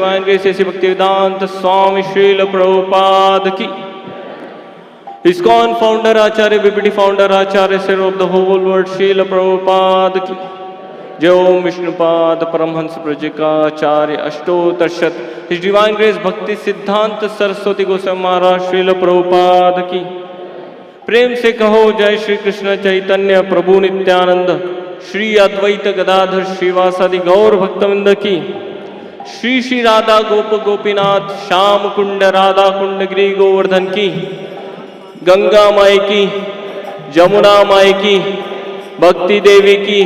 Divine Grace A.C. Bhaktivedanta Swami Srila Prabhupada ki. ISKCON founder Acharya, BPT founder Acharya, Sir of the whole world Srila Prabhupada ki. Jai Om Vishnupad Paramhans Prajika Acharya Ashtotarshat. His Divine Grace Bhakti Siddhanta Saraswati Goswami Maharaj Srila Prabhupada ki. प्रेम से कहो जय श्री कृष्ण चैतन्य प्रभु नित्यानंद श्री अद्वैत गदाधर श्रीवासादि गौर भक्तवृंद की। श्री श्री राधा गोप गोपीनाथ श्याम कुंड राधा कुंड गिरी गोवर्धन की। गंगा माई की, जमुना माई की, भक्ति देवी की,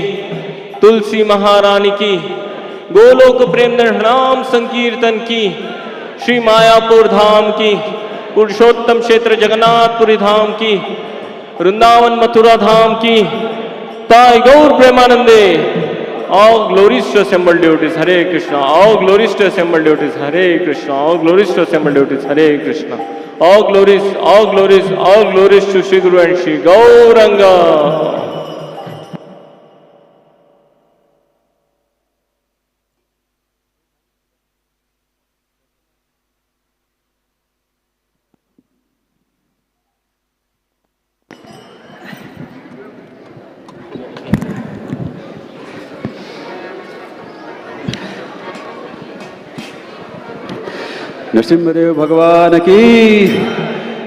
तुलसी महारानी की, गोलोक प्रेम नाम संकीर्तन की। श्री मायापुर धाम की, पुरुषोत्तम क्षेत्र जगन्नाथपुरी धाम की, वृंदावन मथुरा धाम की, ताई गौर प्रेमानंदे। All glories to assembled devotees, Hare Krishna. All glories to assembled devotees, Hare Krishna. All glories to assembled devotees, Hare Krishna. All glories, all glories, all glories to Shri Guru and Shri Gauranga. Narasimhadeva भगवान की,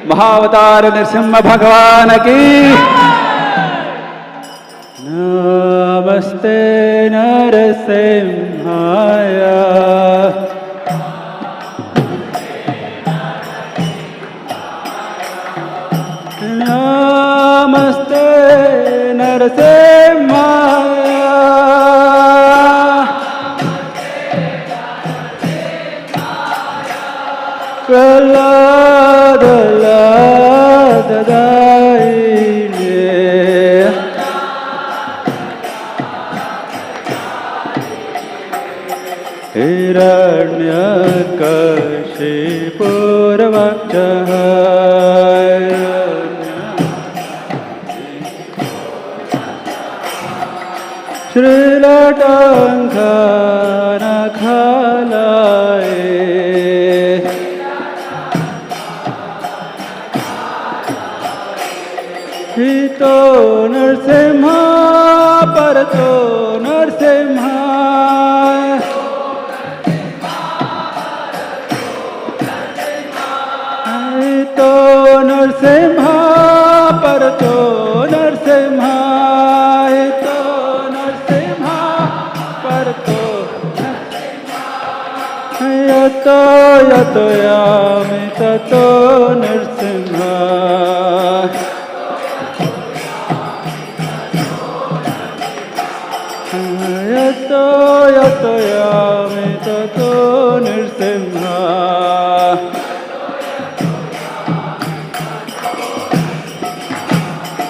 महाअवतार नरसिम्हा भगवान की। नमस्ते नरसिम्हाय, नमस्ते नरसिम्हाय, प्रहलाद दायिने, हिरण्यकशिपुर्वक्षः, श्रीलटङ्कनखलाय, हितो नरसिम्हा परतो नरसिम्हा, हितो नरसिम्हा परतो नरसिम्हा, हितो नरसिम्हा परतो यतो यतो यामि ततो नरसिम्हा, यतो यतो यामि ततो नरसिम्हा।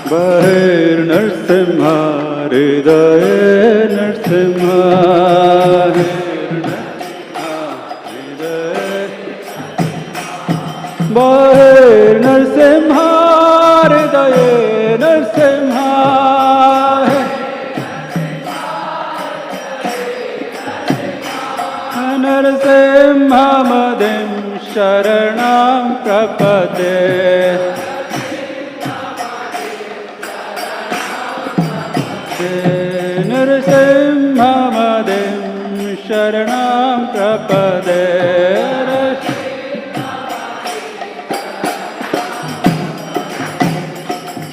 बहिर्नरसिम्हा हृदये नरसिम्हा, बहिर्नरसिम्हा हृदये नरसिम्हा, नरसिंहमदिं शरणं प्रपद्ये, नरसिंहमदिं शरणं प्रपद्ये,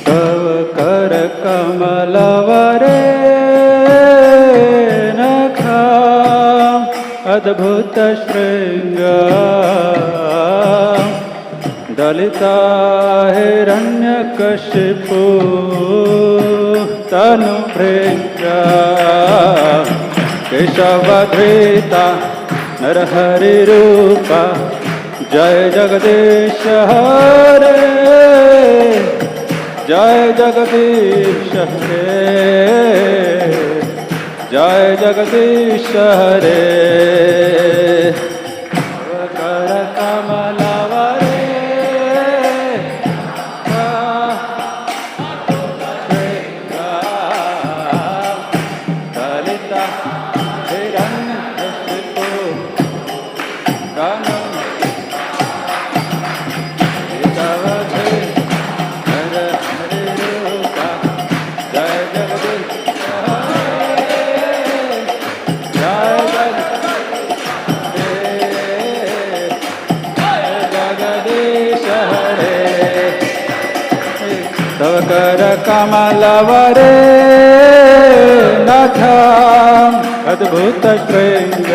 तव करकमलवरे अद्भुत श्रृंग दलिता हिरण्यकशिपु तनु भृंगा, केशवधृता नरहरि रूपा, जय जगदीश हरे, जय जगदीश हरे, जय जगदीश हरे। कर कमलवरे दलिता हिरण्यकशिपु कर कमलवरे नाथम अद्भुत श्रृंग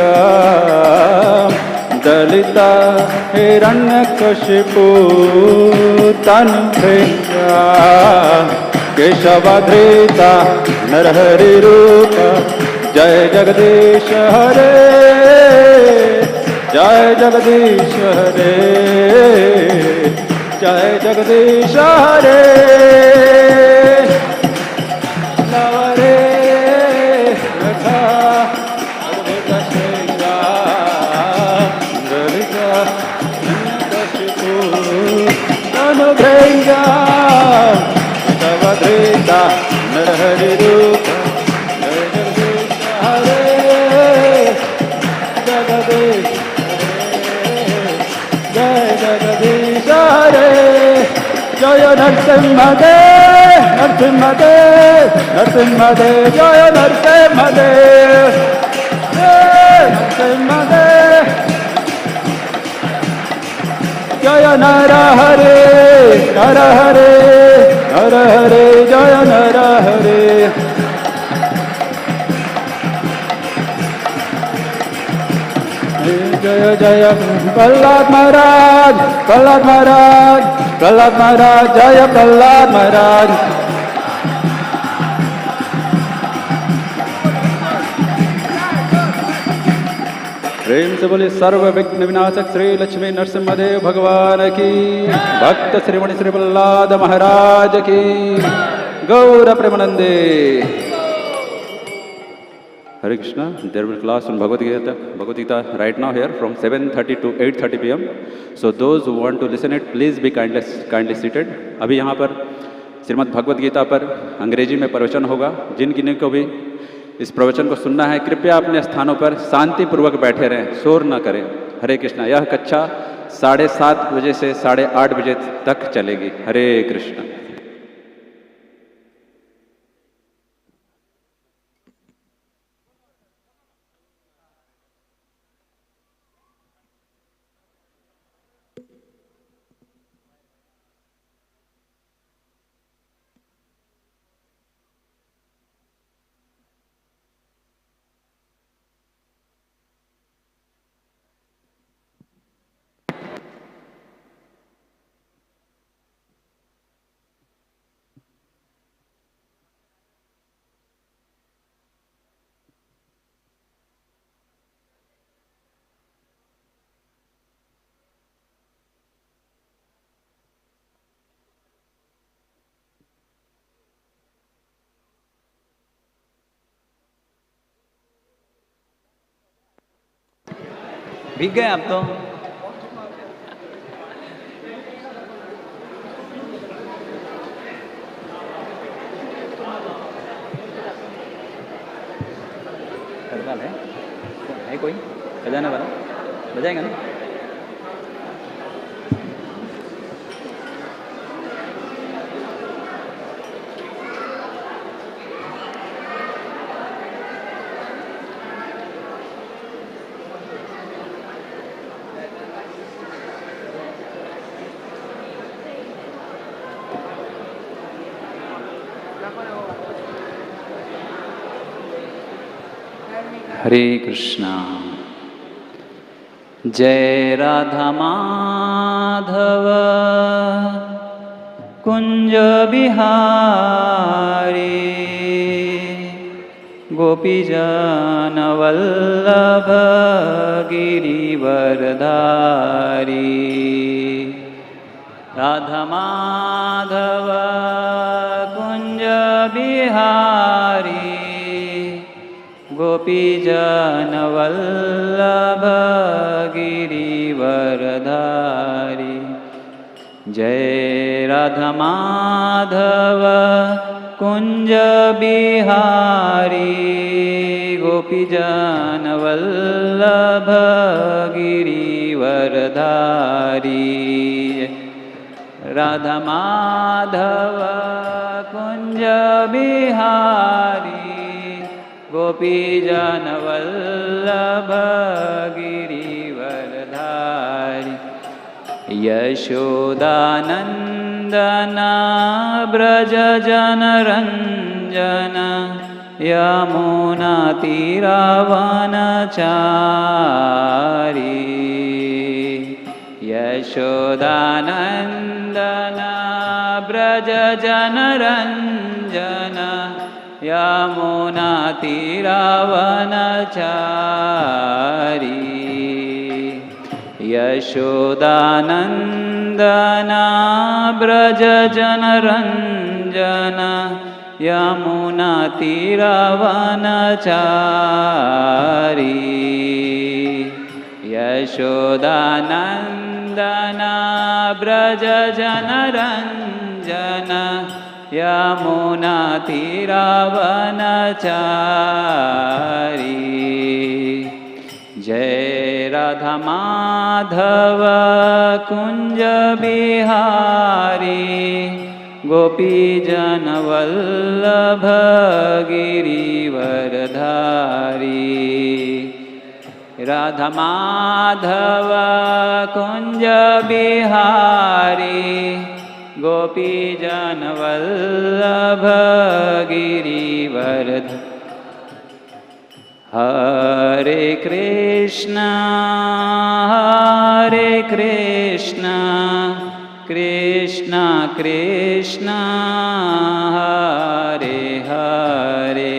दलिता हिरण्यकशिपु तनु भृंग केशवधृता नरहरि रूप जय जगदीश हरे जय जगदीश हरे जय जगदीश हरे नवरे रखा अद्भुत श्रृंगार ललिता कशिपु अनुभृंगा केशवधृता नरहरि रूप जय जगदीश हरे जगदीश जय जगदीश हरे जय नरसिंहदेव नरसिंहदेव नरसिंहदेव जय नरसिंहदेव नरसिंहदेव जय नर हरे नर हरे नर हरे जय नर हरे जय जय प्रहलाद महाराज प्रहलाद महाराज प्रहलाद महाराज जय प्रहलाद महाराज प्रेम से बोले सर्व विघ्न विनाशक श्री लक्ष्मी नरसिंहदेव भगवान की भक्त श्रीमणि श्री प्रहलाद महाराज की गौर प्रेमानंदे Hare Krishna. There will be class on Bhagavad Gita right now here from 7:30 to 8:30 p.m. So those who want to listen it, please be kindly seated. अभी यहाँ पर श्रीमद् भगवद गीता पर अंग्रेजी में प्रवचन होगा. जिन किन्हीं को भी इस प्रवचन को सुनना है, कृपया अपने स्थानों पर शांति पूर्वक बैठे रहें, शोर न करें. हरे कृष्णा. यह कक्षा 7:30 बजे से 8:30 बजे तक चलेगी. हरे कृष्णा. भीग गए आप तो. करताल है कोई बजाने वाला? बजाएगा ना? हरे कृष्णा. जय राधा माधव कुंज बिहारी गोपीजन वल्लभ गिरिवरधारी. राधा माधव कुंज बिहारी गोपीजन वल्लभ गिरिवरधारी. जय राधा माधव कुंज बिहारी गोपीजन वल्लभ गिरिवरधारी. राधा माधव कुंज बिहारी गोपी जन वल्लभ गिरिवरधारी यशोदानंदना ब्रज जन रंजन यमुना तीरावनचारी यशोदानंदना ब्रज जन रंजन यमुना तीरावनचारी यशोदानंदना ब्रज जन रंजन यमुना तीरावनचारी यशोदानंदना ब्रज जन रंजन यमुना तीरावनचारी जय राधा माधव कुंज बिहारी गोपी जन वल्लभ गिरिवरधारी राधा माधव कुंज बिहारी गोपी जन वल्लभ गिरिवरधारी हरे कृष्णा कृष्णा कृष्णा हरे हरे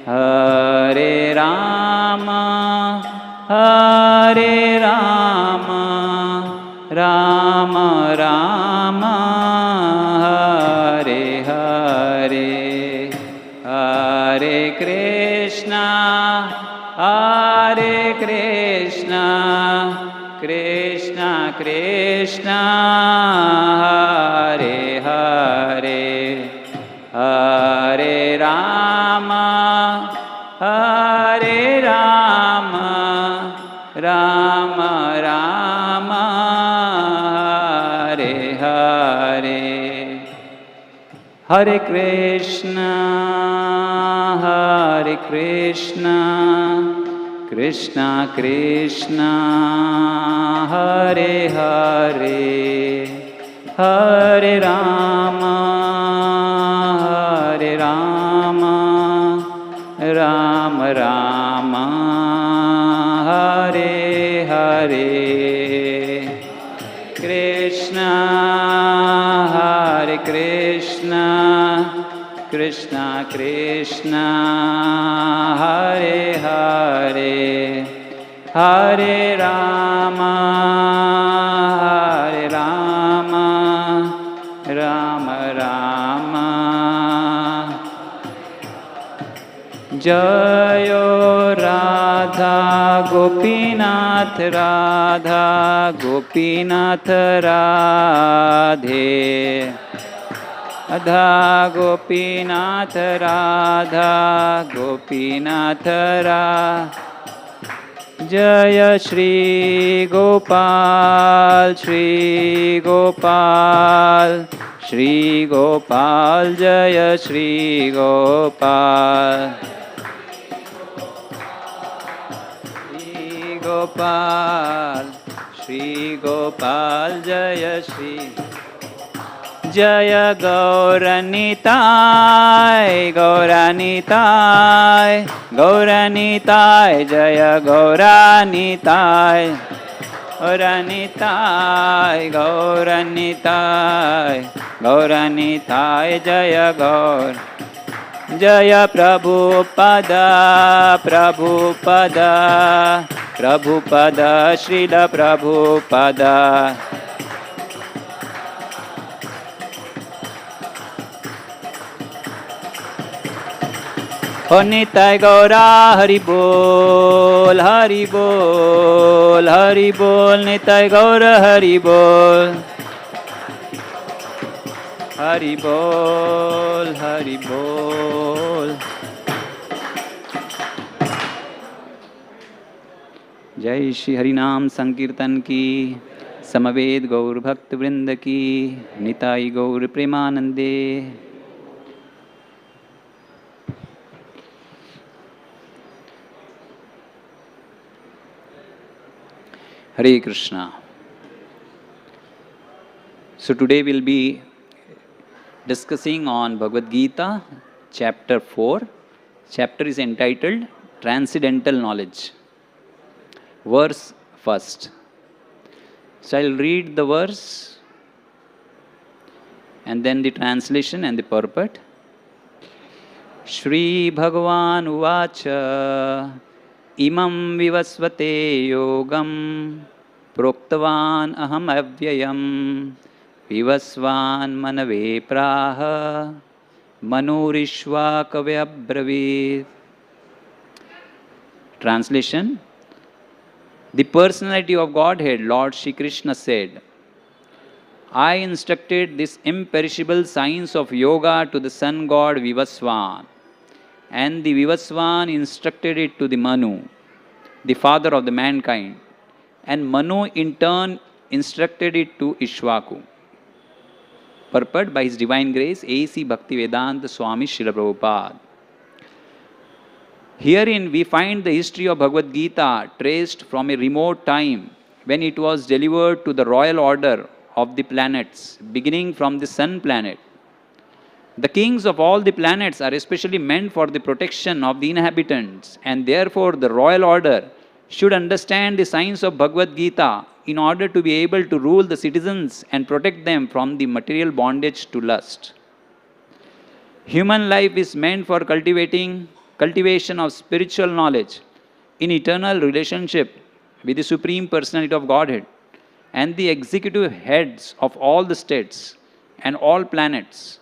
हरे राम राम राम हरे हरे हरे कृष्णा कृष्णा कृष्णा हरे हरे हरे राम राम राम हरे हरे हरे कृष्णा कृष्णा कृष्णा हरे हरे हरे राम राम राम हरे हरे कृष्णा कृष्णा कृष्णा हरे हरे हरे राम राम राम जयो राधा गोपीनाथ राधा गोपीनाथ राधे राधा गोपीनाथ राधा गोपीनाथ जय श्री गोपाल जय श्री गोपाल श्री गोपाल जय श्री जय गौरनिताय जय गौरनिताय गौरनिताय जय गौर जय प्रभुपद श्रील प्रभुपद ओ निताय गौरा हरि बोल निताय गौर हरि बोल हरि बोल जय श्री हरिनाम संकीर्तन की, समवेद गौर भक्त वृंद की, निताई गौर प्रेमानंदे। Hare Krishna. So today we'll be discussing on Bhagavad Gita, chapter 4. Chapter is entitled Transcendental Knowledge. Verse first. So I'll read the verse and then the translation and the purport. Shri Bhagavan Uvacha Imam Vivasvate Yogam Proktavan Aham Avyayam Vivasvan Manave Praha Manurishva Kavyabravit. Translation. The personality of Godhead, Lord Shri Krishna said, I instructed this imperishable science of yoga to the sun god Vivasvan, and the Vivasvan instructed it to the Manu, the father of the mankind, and Manu in turn instructed it to Ishwaku. Purport by His Divine Grace, A.C. Bhaktivedanta Swami Srila Prabhupada. Herein we find the history of Bhagavad Gita traced from a remote time when it was delivered to the royal order of the planets, beginning from the sun planet. The kings of all the planets are especially meant for the protection of the inhabitants, and therefore the royal order should understand the science of Bhagavad Gita in order to be able to rule the citizens and protect them from the material bondage to lust. Human life is meant for cultivation of spiritual knowledge in eternal relationship with the Supreme Personality of Godhead and the executive heads of all the states and all planets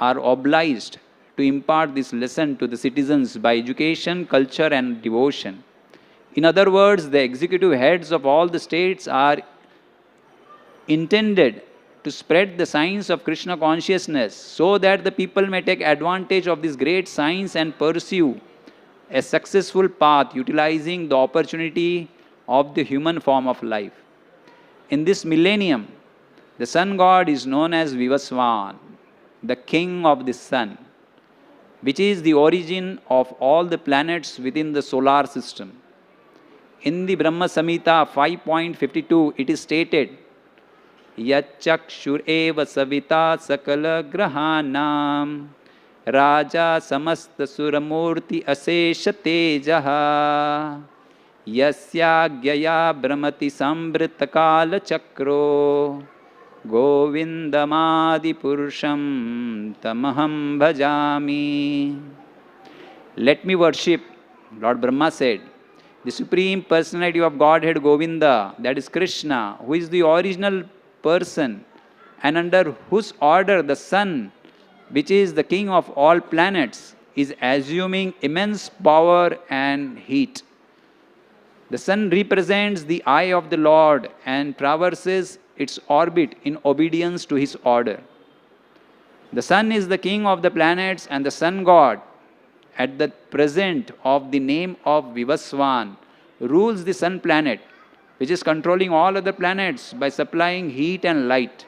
are obliged to impart this lesson to the citizens by education, culture and devotion. In other words, the executive heads of all the states are intended to spread the science of Krishna consciousness so that the people may take advantage of this great science and pursue a successful path utilizing the opportunity of the human form of life. In this millennium, the sun god is known as Vivasvan, the king of the sun, which is the origin of all the planets within the solar system. In the Brahma Samhita 5.52, it is stated, Yachakshur eva savita sakala grahanam Raja samasta suramurti asesha tejaha Yasyagyaya brahmati sambrita kala chakro Govindamadi purusham tamaham bhajami. Let me worship, Lord Brahma said, the Supreme Personality of Godhead Govinda, that is Krishna, who is the original person and under whose order the sun, which is the king of all planets, is assuming immense power and heat. The sun represents the eye of the Lord and traverses its orbit in obedience to his order. The sun is the king of the planets and the sun god, at the present of the name of Vivasvan, rules the sun planet, which is controlling all other planets by supplying heat and light.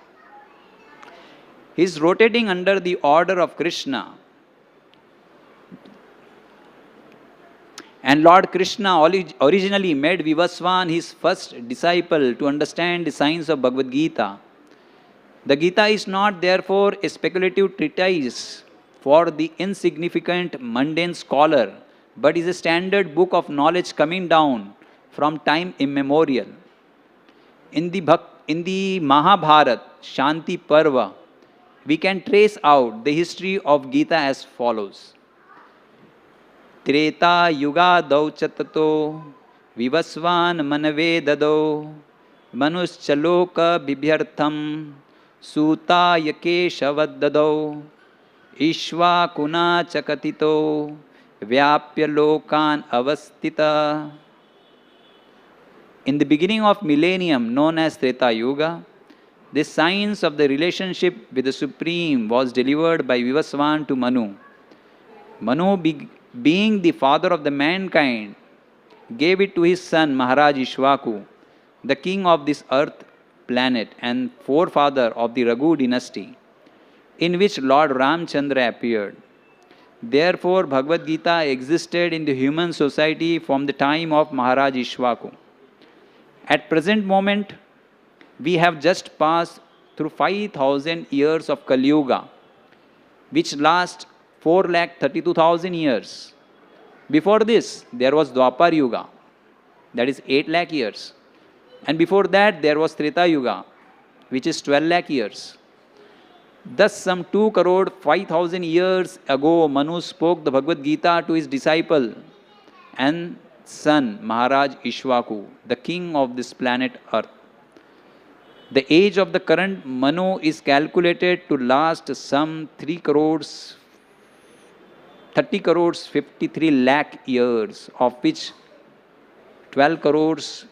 He is rotating under the order of Krishna. And Lord Krishna originally made Vivasvan his first disciple to understand the science of Bhagavad Gita. The Gita is not therefore a speculative treatise for the insignificant mundane scholar, but is a standard book of knowledge coming down from time immemorial. In the Mahabharata Shanti Parva, we can trace out the history of Gita as follows. Treta yuga dauchatato vivasvan manave dado manuschaloka bibhyartham suta yakeshavadado ishva kuna chakatito vyapya lokan avastita. In the beginning of millennium known as Treta Yuga, the science of the relationship with the Supreme was delivered by Vivasvan to Manu. Manu being the father of the mankind gave it to his son Maharaj Ishwaku, the king of this earth planet and forefather of the Raghu dynasty, in which Lord Ramchandra appeared. Therefore, Bhagavad Gita existed in the human society from the time of Maharaj Ishwaku. At present moment, we have just passed through 5,000 years of Kali Yuga, which lasts 4,32,000 years. Before this, there was Dwapar Yuga, that is 8 lakh years. And before that, there was Treta Yuga, which is 12 lakh years. Thus, some 2 crore 5,000 years ago, Manu spoke the Bhagavad Gita to his disciple and son, Maharaj Ishwaku, the king of this planet Earth. The age of the current Manu is calculated to last some 30 crores 53 lakh years, of which 12 crores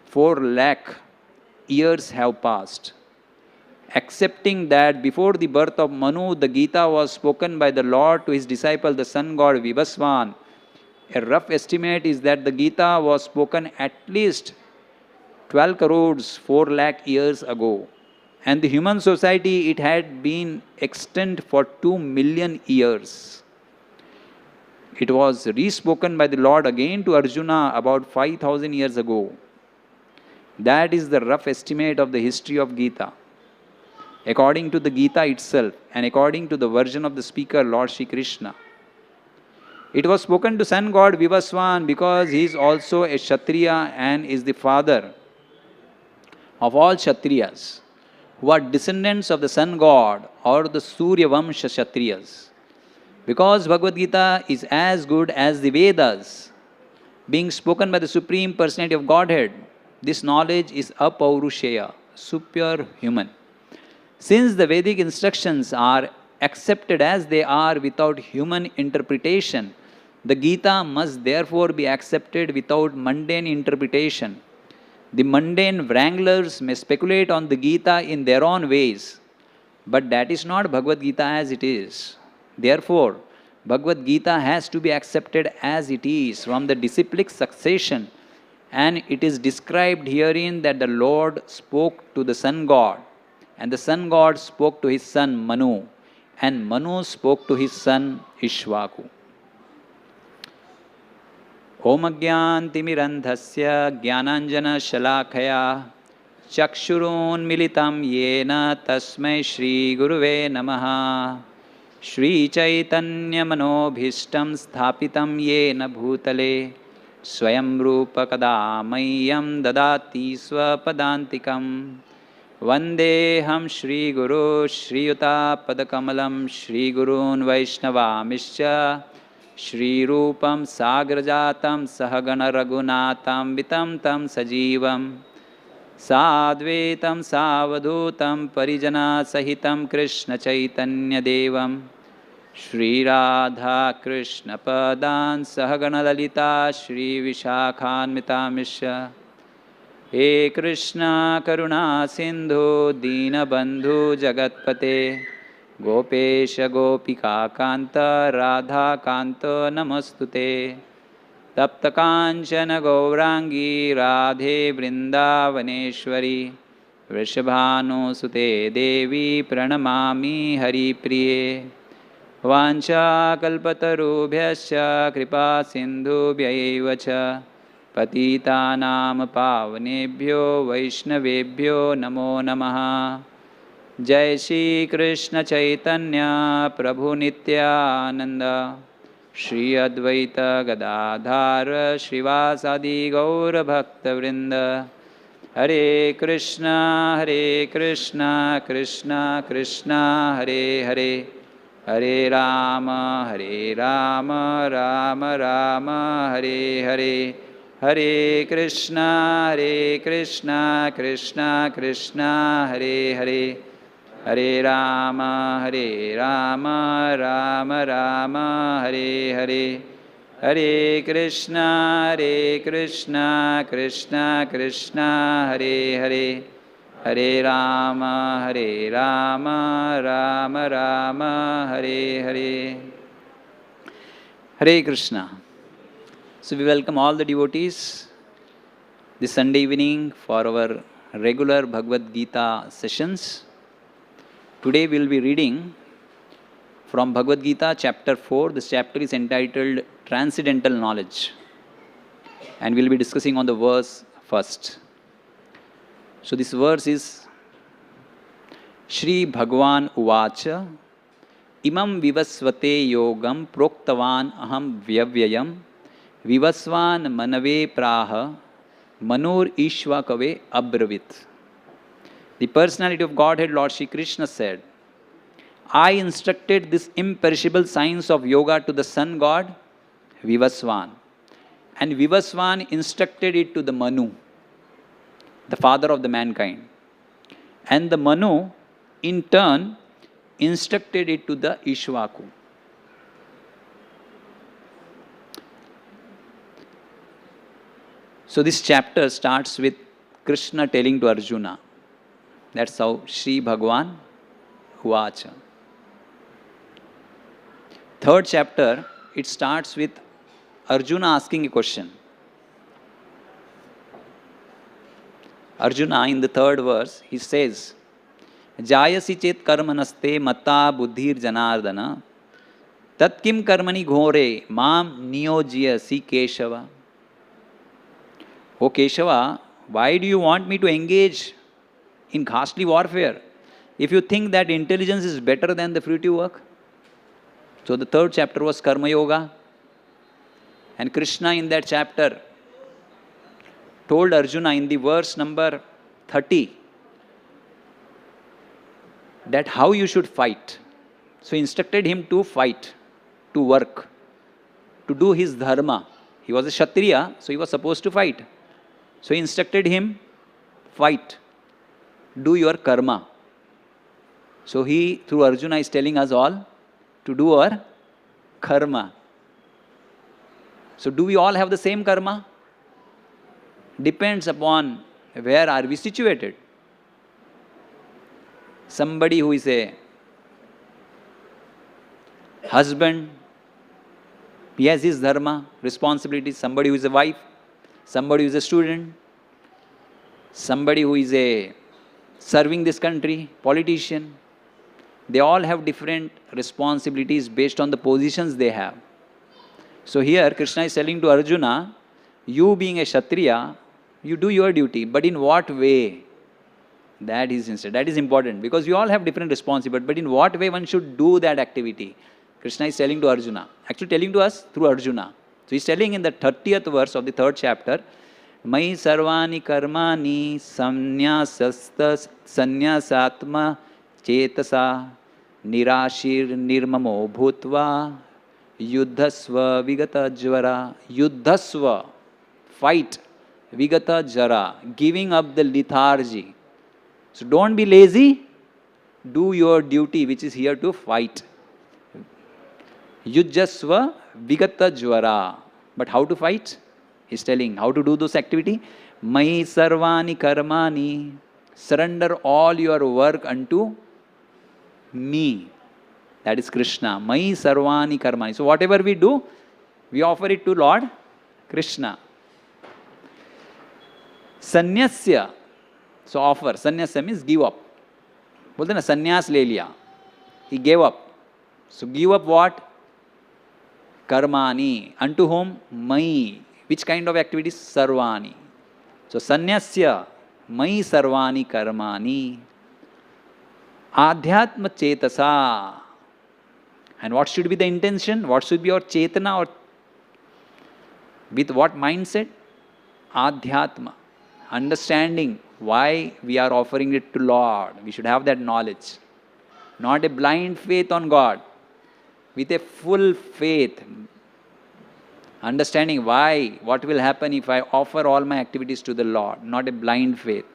4 lakh years have passed. Accepting that before the birth of Manu, the Gita was spoken by the Lord to his disciple, the sun god Vivaswan, a rough estimate is that the Gita was spoken at least 12 crores 4 lakh years ago. And the human society, it had been extant for 2 million years. It was re-spoken by the Lord again to Arjuna about 5,000 years ago. That is the rough estimate of the history of Gita. According to the Gita itself and according to the version of the speaker, Lord Shri Krishna. It was spoken to sun god Vivaswan because he is also a Kshatriya and is the father of all Kshatriyas, who are descendants of the sun god or the Surya Vamsha Kshatriyas. Because Bhagavad Gita is as good as the Vedas, being spoken by the Supreme Personality of Godhead, this knowledge is apaurushaya, super human. Since the Vedic instructions are accepted as they are without human interpretation, the Gita must therefore be accepted without mundane interpretation. The mundane wranglers may speculate on the Gita in their own ways, but that is not Bhagavad Gita as it is. Therefore, Bhagavad Gita has to be accepted as it is from the disciplic succession, and it is described herein that the Lord spoke to the sun god, and the sun god spoke to his son Manu, and Manu spoke to his son Ishwaku. Om Agyantimirandhasya Jnananjana Shalakaya Chakshurun Militam Yena Tasmai Shri Guruve Namaha Shri Chaitanya Manobhishtam Sthapitam Yena Bhutale Swayam Rupa Kadamayam Dadati Swapadantikam Vandeham Shri Guru Shri Yuta Padakamalam Shri Gurun Vaishnavamischa Shri Rupam Sagrajatam Sahagana Raghunatam Vitam Tam Sajivam Sadvetam Savadhutam Parijana Sahitam Krishna Chaitanya Devam Shri Radha Krishna Padan Sahagana Lalita Shri Vishakhanmitamisha He Krishna Karuna Sindhu Dina Bandhu Jagatpate Gopesha Gopika Kanta Radha Kanta Namastute Tapta Kanchana Gaurangi Radhe Vrindavaneshwari Vrishabhanu Sute Devi Pranamami Hari Priye Vancha Kalpatarubhyascha Kripa Sindhubhyaivacha Patitanam Pavanebhyo Vaishnavebhyo Namo Namaha Jai Shri Krishna Chaitanya Prabhu Nityananda Shri Advaita Gadadhara Srivasadi Gaura Bhakta Vrinda Hare Krishna Krishna Krishna Hare Hare Hare Rama Rama Rama Hare Hare Hare Krishna Krishna Krishna Hare Hare Hare Rama Rama Rama Hare Hare Hare Krishna Krishna Krishna Hare Hare Hare Rama Rama Rama Hare Hare Hare Krishna. So we welcome all the devotees this Sunday evening for our regular Bhagavad Gita sessions. Today we will be reading from Bhagavad Gita chapter 4. This chapter is entitled Transcendental Knowledge. And we will be discussing on the verse first. So this verse is Shri Bhagavan Uvacha Imam Vivasvate Yogam Proktavan Aham Vyavyayam Vivasvan Manave Praha Manur Ishva Kave Abravit. The personality of Godhead, Lord Shri Krishna said, I instructed this imperishable science of yoga to the sun god Vivasvan. And Vivasvan instructed it to the Manu, the father of the mankind. And the Manu, in turn, instructed it to the Ishvaku. So this chapter starts with Krishna telling to Arjuna. That's how Shri Bhagavan Uvacha. Third chapter, it starts with Arjuna asking a question. Arjuna, in the third verse, he says, Jayasi chet karmanaste mata buddhir janardana tat kim karmani ghore mam niyojyasi Keshava. O Keshava, why do you want me to engage in ghastly warfare if you think that intelligence is better than the fruitive work? So the third chapter was Karma Yoga. And Krishna in that chapter told Arjuna in the verse number 30 that how you should fight. So he instructed him to fight, to work, to do his dharma. He was a Kshatriya, so he was supposed to fight. So he instructed him, fight, do your karma. So he, through Arjuna, is telling us all to do our karma. So do we all have the same karma? Depends upon where are we situated. Somebody who is a husband, he has his dharma, responsibilities. Somebody who is a wife, somebody who is a student, somebody who is a serving this country, politician. They all have different responsibilities based on the positions they have. So here Krishna is telling to Arjuna, you being a Kshatriya, you do your duty, but in what way? That is important, because you all have different responsibilities, but in what way one should do that activity? Krishna is telling to Arjuna, actually telling to us through Arjuna. So he's telling in the 30th verse of the third chapter, Mai sarvani karmani samnyasasta sanyasatma chetasa nirashir nirmamo bhutva yuddhasva vigata jvara. Yuddhasva, fight, vigata jara, giving up the lethargy. So don't be lazy, do your duty, which is here to fight. Yujjasva vigata jvara. But how to fight? He's telling how to do those activity. Mai sarvani karmani. Surrender all your work unto me. That is Krishna. Mai sarvani karmani. So whatever we do, we offer it to Lord Krishna. Sanyasya. So offer. Sanyasya means give up. बोलते ना संन्यास ले लिया. He gave up. So give up what? Karmani. Unto whom? Mai. Which kind of activities? Sarvani. So sanyasya. Mai sarvani karmani. Adhyatma chetasa. And what should be the intention? What should be our chetana? Or with what mindset? Adhyatma. Understanding why we are offering it to Lord. We should have that knowledge. Not a blind faith on God. With a full faith. Understanding why, what will happen if I offer all my activities to the Lord. Not a blind faith.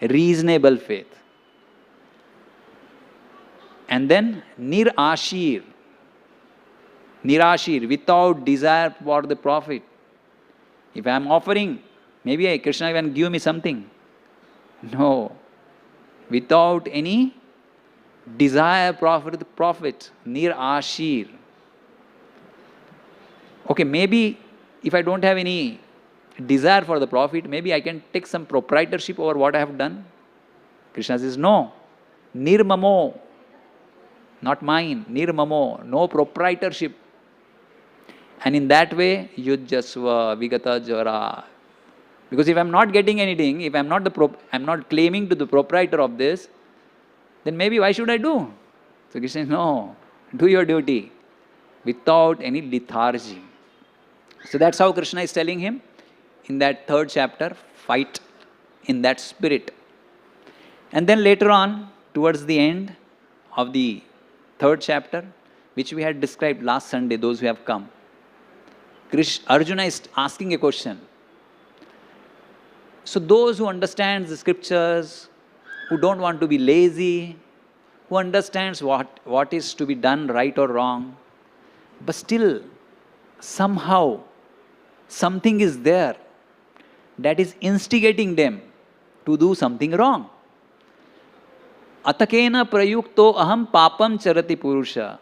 A reasonable faith. And then nirashir. Nirashir, without desire for the profit. If I am offering, maybe Krishna can give me something. No. Without any desire for the profit. Nirashir. Okay, maybe if I don't have any desire for the profit, maybe I can take some proprietorship over what I have done. Krishna says, no. Nirmamo. Not mine. Nirmamo. No proprietorship. And in that way, yujjasva vigata jara. Because if I'm not getting anything, if I'm not claiming to the proprietor of this, then maybe why should I do? So Krishna says, no, do your duty without any lethargy. So that's how Krishna is telling him in that 3rd chapter, fight in that spirit. And then later on, towards the end of the 3rd chapter, which we had described last Sunday, those who have come, Arjuna is asking a question. So those who understand the scriptures, who don't want to be lazy, who understands what is to be done right or wrong, but still somehow something is there that is instigating them to do something wrong. Atakena prayukto aham papam charati purusha.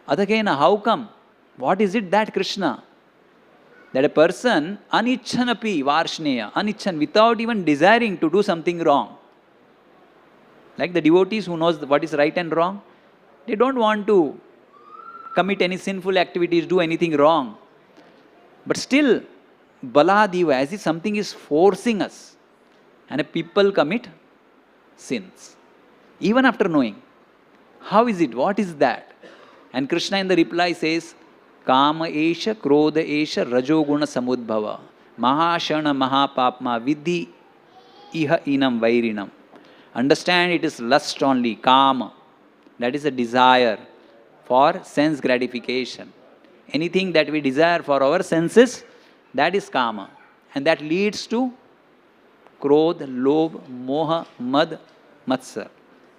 Atakena, how come? What is it that Krishna? That a person, anichchanapi varshneya, anichchan, without even desiring to do something wrong. Like the devotees who knows what is right and wrong, they don't want to commit any sinful activities, do anything wrong. But still, baladiva, as if something is forcing us. And people commit sins. Even after knowing. How is it? What is that? And Krishna in the reply says, Kama esha, krodha esha, rajoguna samudbhava, mahashana mahapapma, vidhi iha inam vairinam. Understand it is lust only, kama. That is a desire for sense gratification. Anything that we desire for our senses, that is kama. And that leads to krodh, lobh, moha, mad, matsar,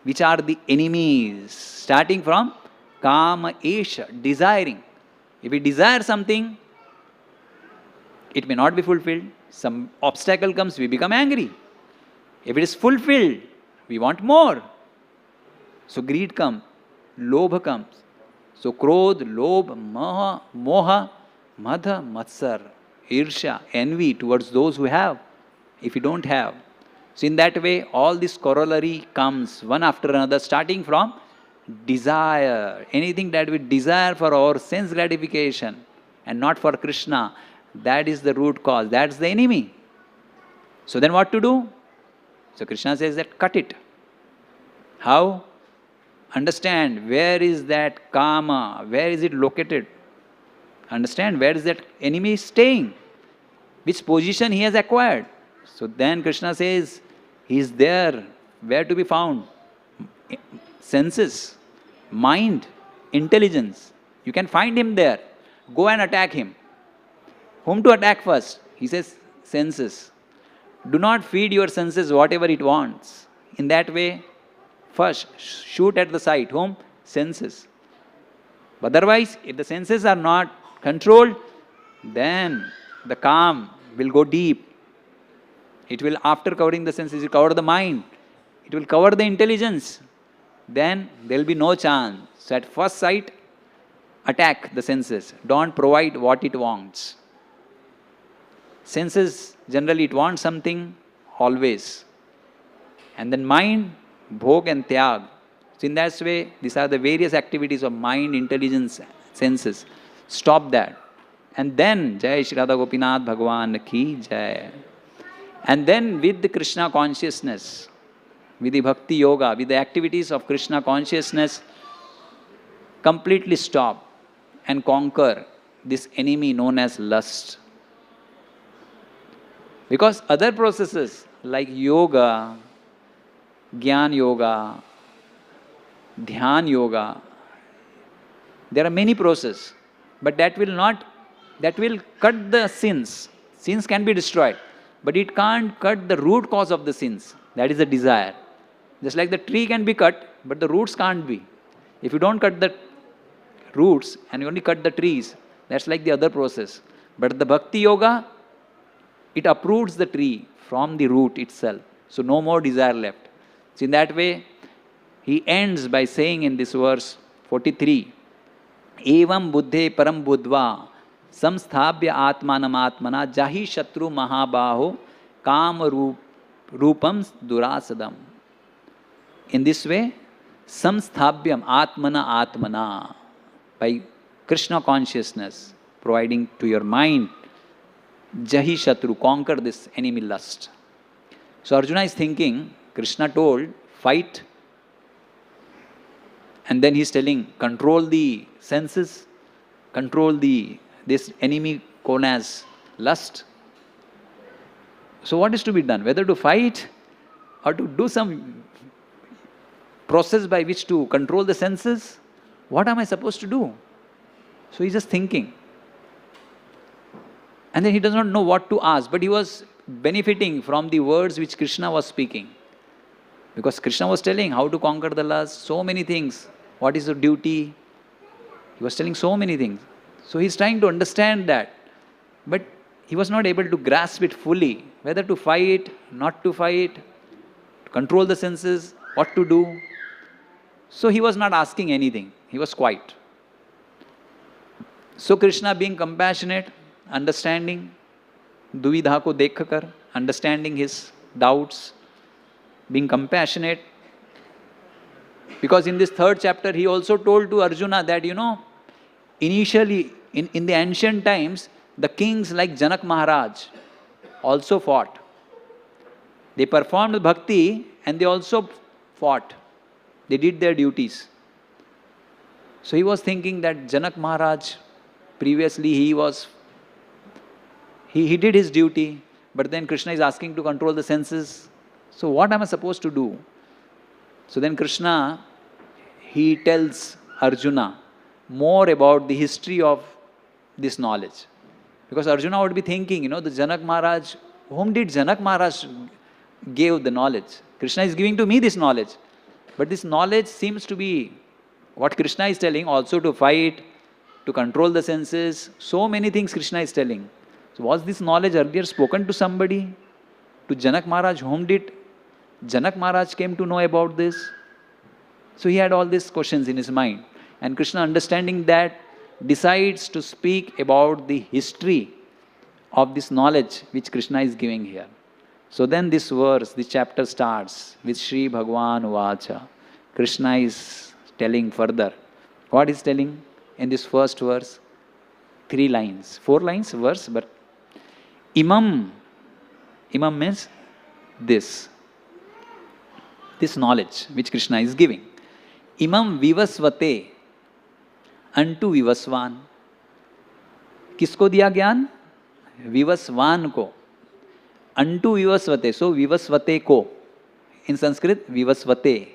which are the enemies. Starting from kama esha, desiring. If we desire something, it may not be fulfilled. Some obstacle comes, we become angry. If it is fulfilled, we want more. So greed comes, lobha comes. So krodh, lobh, moha, madha, matsar, irsha, envy towards those who have, if you don't have. So in that way, all this corollary comes one after another, starting from desire. Anything that we desire for our sense gratification and not for Krishna, that is the root cause, that's the enemy. So then what to do? So Krishna says that cut it. How? Understand where is that kama, where is it located? Understand where is that enemy staying, which position he has acquired. So then Krishna says, he is there, where to be found? Senses, mind, intelligence. You can find him there. Go and attack him. Whom to attack first? He says, senses. Do not feed your senses whatever it wants. In that way, first shoot at the sight. Whom? Senses. Otherwise, if the senses are not controlled, then the calm will go deep. It will, after covering the senses, it will cover the mind. It will cover the intelligence. Then there will be no chance. So at first sight, attack the senses. Don't provide what it wants. Senses, generally it wants something always. And then mind, bhog and tyag. So in that way, these are the various activities of mind, intelligence, senses. Stop that. And then, Jai Shri Radha Gopinath Bhagavan ki Jai. And then with the Krishna consciousness, with the bhakti yoga, with the activities of Krishna consciousness, completely stop and conquer this enemy known as lust. Because other processes like yoga, Gyan yoga, Dhyan yoga, there are many processes, but that will cut the sins. Sins can be destroyed. But it can't cut the root cause of the sins. That is the desire. Just like the tree can be cut, but the roots can't be. If you don't cut the roots and you only cut the trees, that's like the other process. But the bhakti yoga, it uproots the tree from the root itself. So no more desire left. So in that way, he ends by saying in this verse 43, एवं बुद्धे परम बुद्ध्वा संस्थाप्य आत्मानमात्मना जाहि शत्रु महाबाहो काम रूपम दुरासदम. In this way, samsthabhyam atmana atmana, by Krishna consciousness, providing to your mind, jahi shatru, conquer this enemy lust. So Arjuna is thinking, Krishna told, fight, and then he's telling, control the senses, control this enemy known as lust. So what is to be done? Whether to fight or to do some process by which to control the senses? What am I supposed to do? So he's just thinking. And then he does not know what to ask, but he was benefiting from the words which Krishna was speaking. Because Krishna was telling how to conquer the lust, so many things. What is the duty? He was telling so many things. So he's trying to understand that. But he was not able to grasp it fully. Whether to fight, not to fight, to control the senses, what to do. So he was not asking anything. He was quiet. So Krishna, being compassionate, understanding, duvidha ko dekhkar, understanding his doubts, being compassionate. Because in this third chapter, he also told to Arjuna that, initially, in the ancient times, the kings like Janak Maharaj also fought. They performed bhakti and they also fought. They did their duties. So he was thinking that Janak Maharaj, previously he did his duty, but then Krishna is asking to control the senses. So what am I supposed to do? So then Krishna, he tells Arjuna more about the history of this knowledge. Because Arjuna would be thinking, the Janak Maharaj, whom did Janak Maharaj give the knowledge? Krishna is giving to me this knowledge. But this knowledge seems to be what Krishna is telling, also to fight, to control the senses. So many things Krishna is telling. So was this knowledge earlier spoken to somebody? To Janak Maharaj, whom did Janak Maharaj came to know about this? So he had all these questions in his mind. And Krishna, understanding that, decides to speak about the history of this knowledge which Krishna is giving here. So then this chapter starts with Shri Bhagavan Vacha. Krishna is telling further. What is telling in this first verse? 3 lines, 4 lines verse, but Imam means this knowledge which Krishna is giving. Imam vivasvate, unto vivasvan. किसको दिया ज्ञान? विवस्वान को. Unto vivasvate. So vivasvate ko. In Sanskrit, vivasvate.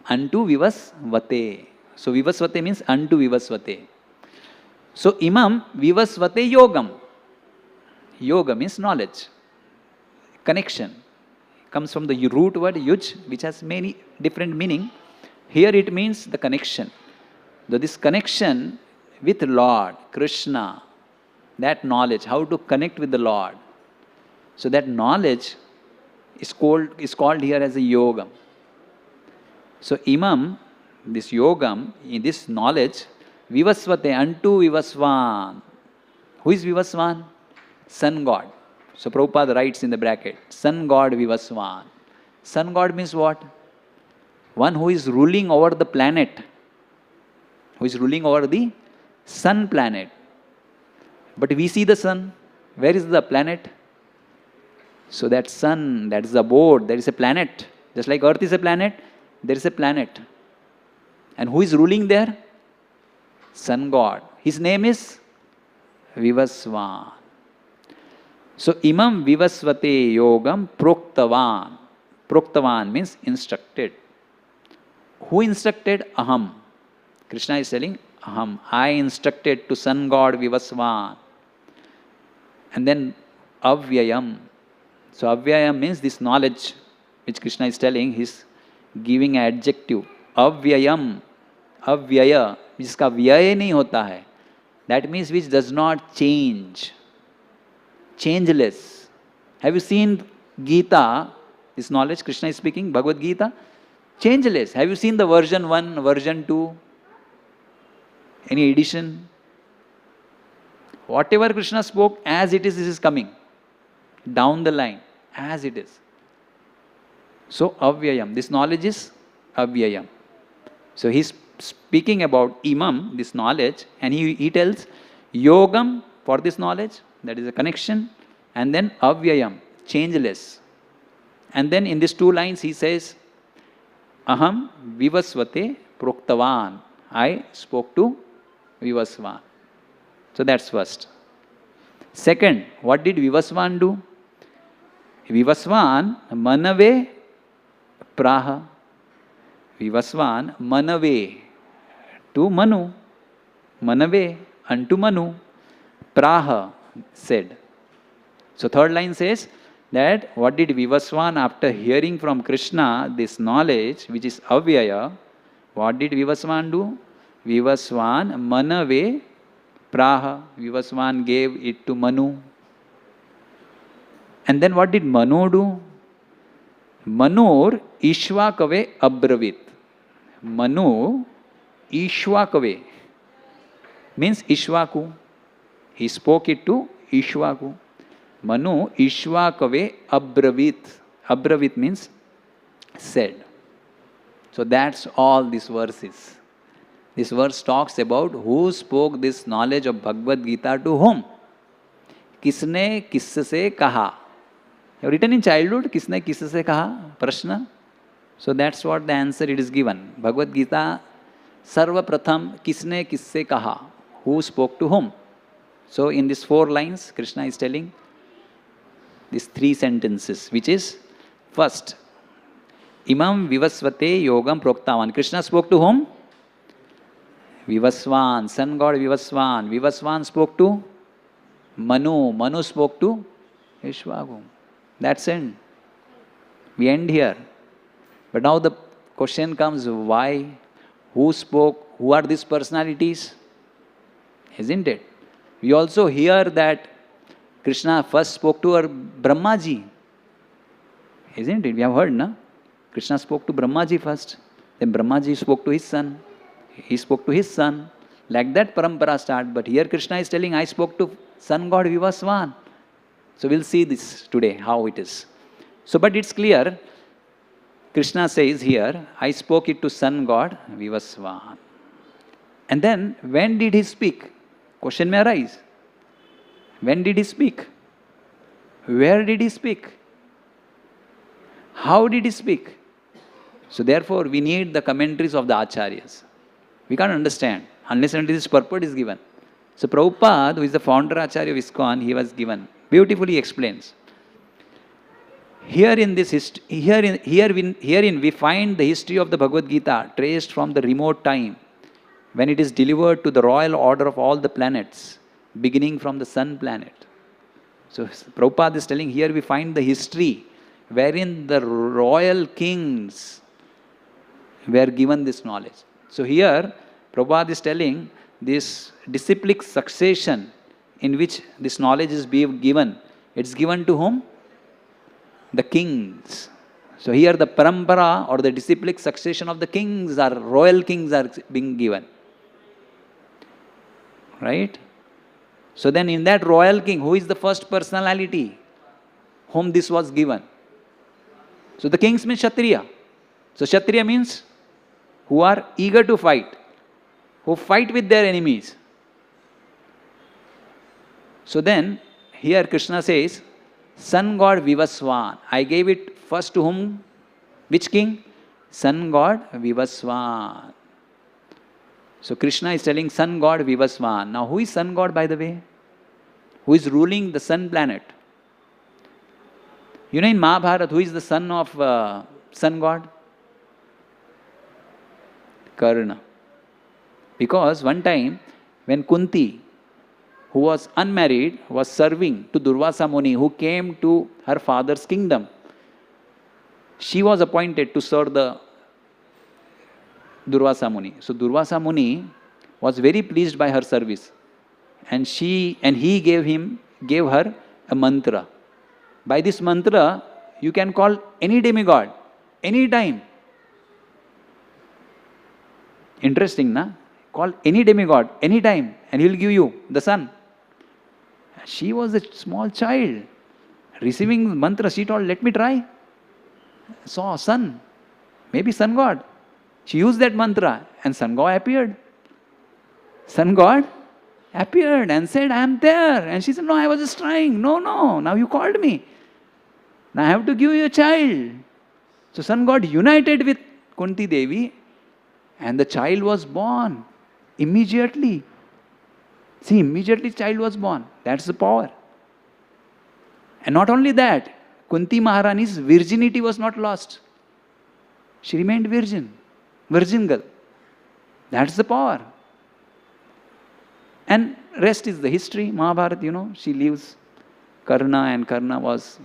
Unto vivasvate. So vivasvate means unto vivasvate. So imam vivasvate yogam. Yoga means knowledge. Connection. Comes from the root word yuj, which has many different meaning. Here it means the connection. So this connection with Lord, Krishna, that knowledge, how to connect with the Lord. So that knowledge is called here as a yogam. So imam, this yogam, in this knowledge, vivasvate, unto vivasvan. Who is vivasvan? Sun God. So Prabhupada writes in the bracket, Sun God vivasvan. Sun God means what? One who is ruling over the planet. Who is ruling over the sun planet. But we see the sun. Where is the planet? So that sun, that is the abode, there is a planet. Just like earth is a planet, there is a planet. And who is ruling there? Sun God. His name is Vivasvan. So imam vivasvate yogam proktavan. Proktavan means instructed. Who instructed? Aham. Krishna is telling, Aham. I instructed to Sun God Vivasvan. And then avyayam. So avyayam means this knowledge which Krishna is telling, he's giving an adjective. Avyayam. Avyaya. जिसका व्यय नहीं होता है. That means which does not change. Changeless. Have you seen Gita? This knowledge Krishna is speaking, Bhagavad Gita. Changeless. Have you seen the version 1, version 2? Any addition? Whatever Krishna spoke, as it is, this is coming. Down the line, as it is. So, avyayam. This knowledge is avyayam. So, he's speaking about imam, this knowledge, and he tells yogam for this knowledge, that is a connection, and then avyayam, changeless. And then in these two lines he says, aham vivasvate proktavan. I spoke to Vivasvan. So that's first. Second, what did Vivasvan do? Vivasvan manave praha. Vivasvan manave to Manu. Manave unto Manu. Praha said. So third line says that what did Vivasvan, after hearing from Krishna this knowledge which is avyaya, what did Vivasvan do? Vivasvan manave praha. Vivasvan gave it to Manu. And then what did Manu do? Manur Ishvakave abravit. Manu Ishvakave means Ishvaku. He spoke it to Ishvaku. Manu Ishvakave abravit. Abravit means said. So that's all this verse is. This verse talks about who spoke this knowledge of Bhagavad Gita to whom? Kisne kisse kaha. You have written in childhood, kisne kisse kaha? Prashna. So that's what the answer it is given. Bhagavad Gita, sarva pratham kisne kisse kaha. Who spoke to whom? So in these 4 lines, Krishna is telling these 3 sentences, which is first, imam vivasvate yogam proktavan. Krishna spoke to whom? Vivasvan, sun god Vivasvan. Vivasvan spoke to Manu. Manu spoke to Ishvaku. That's it. We end here. But now the question comes, why? Who spoke? Who are these personalities? Isn't it? We also hear that Krishna first spoke to Brahmaji. Isn't it? We have heard, no? Krishna spoke to Brahmaji first. Then Brahmaji spoke to his son. He spoke to his son. Like that parampara start. But here Krishna is telling, I spoke to sun god Vivasvan. So we'll see this today, how it is. So, but it's clear. Krishna says here, I spoke it to sun god Vivasvan. And then, when did he speak? Question may arise. When did he speak? Where did he speak? How did he speak? So therefore, we need the commentaries of the Acharyas. We can't understand unless and until this purport is given. So Prabhupada, who is the founder Acharya of ISKCON, he was given. Beautifully explains. Herein we find the history of the Bhagavad Gita traced from the remote time when it is delivered to the royal order of all the planets, beginning from the sun planet. So Prabhupada is telling, here we find the history wherein the royal kings were given this knowledge. So here Prabhupada is telling this disciplic succession in which this knowledge is being given. It's given to whom? The kings. So here the parampara or the disciplic succession of the kings are, royal kings are being given. Right? So then in that royal king, who is the first personality whom this was given? So the kings means Kshatriya. So Kshatriya means who are eager to fight, who fight with their enemies. So then here Krishna says, sun god Vivasvan. I gave it first to whom? Which king? Sun god Vivasvan. So Krishna is telling sun god Vivasvan. Now who is sun god, by the way? Who is ruling the sun planet? You know in Mahabharata, who is the son of sun god? Karna. Because one time when Kunti, who was unmarried, was serving to Durvasa Muni, who came to her father's kingdom, she was appointed to serve the Durvasa Muni. So Durvasa Muni was very pleased by her service, and he gave her a mantra. By this mantra, you can call any demigod, any time. Interesting, na? call any demigod, anytime, and he'll give you the sun. She was a small child. Receiving mantra, she told, let me try. Saw sun, maybe sun god. She used that mantra and sun god appeared. Sun god appeared and said, I am there. And she said, no, I was just trying. No, now you called me. Now I have to give you a child. So sun god united with Kunti Devi and the child was born immediately. See, immediately child was born. That's the power. And not only that, Kunti Maharani's virginity was not lost. She remained virgin girl. That's the power. And rest is the history. Mahabharata, she leaves Karna and Karna was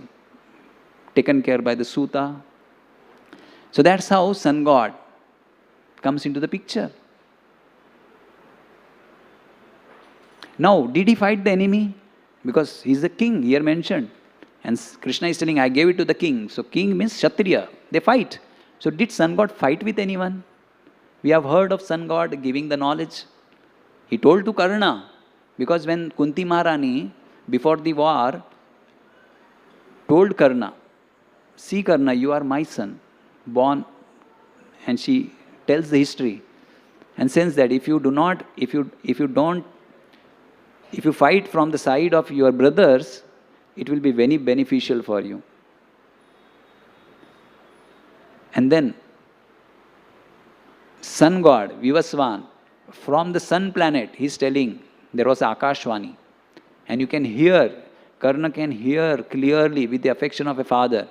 taken care by the Suta. So that's how sun god comes into the picture. Now, did he fight the enemy? Because he's the king here mentioned. And Krishna is telling, I gave it to the king. So king means Kshatriya. They fight. So did sun god fight with anyone? We have heard of sun god giving the knowledge. He told to Karna, because when Kunti Maharani, before the war, told Karna, see Karna, you are my son, born, and she tells the history, and says that if you fight from the side of your brothers, it will be very beneficial for you. And then, sun god, Vivaswan, from the sun planet, he is telling, there was Akashvani. And you can hear, Karna can hear clearly with the affection of a father.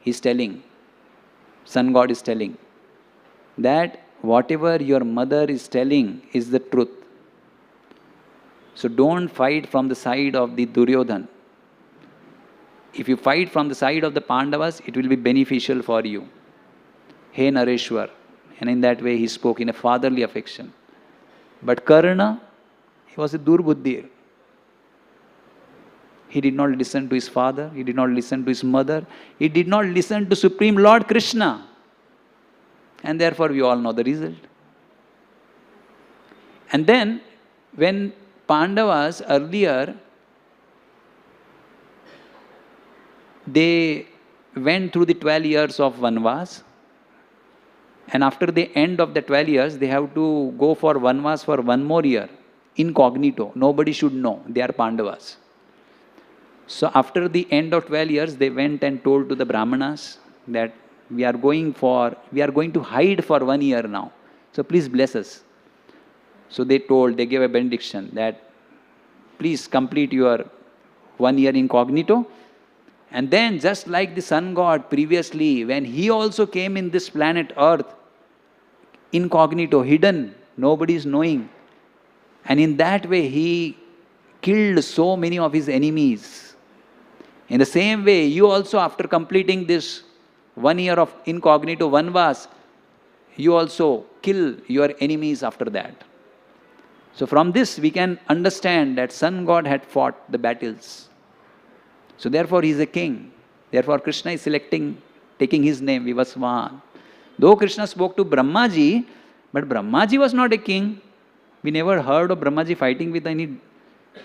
He is telling, sun god is telling, that whatever your mother is telling is the truth. So don't fight from the side of the Duryodhan. If you fight from the side of the Pandavas, it will be beneficial for you. Hey Nareshwar. And in that way he spoke in a fatherly affection. But Karna, he was a Durbuddhir. He did not listen to his father, he did not listen to his mother, he did not listen to Supreme Lord Krishna. And therefore we all know the result. And then when Pandavas earlier, they went through the 12 years of Vanvas, and after the end of the 12 years, they have to go for Vanvas for one more year, incognito. Nobody should know, they are Pandavas. So after the end of 12 years, they went and told to the Brahmanas that we are going to hide for 1 year now. So please bless us. So they gave a benediction that please complete your 1 year incognito. And then just like the sun god previously, when he also came in this planet Earth, incognito, hidden, nobody is knowing. And in that way he killed so many of his enemies. In the same way, you also after completing this 1 year of incognito Vanvas, you also kill your enemies after that. So from this we can understand that sun god had fought the battles. So therefore he is a king. Therefore Krishna is taking his name, Vivaswan. Though Krishna spoke to Brahmaji, but Brahmaji was not a king. We never heard of Brahmaji fighting with any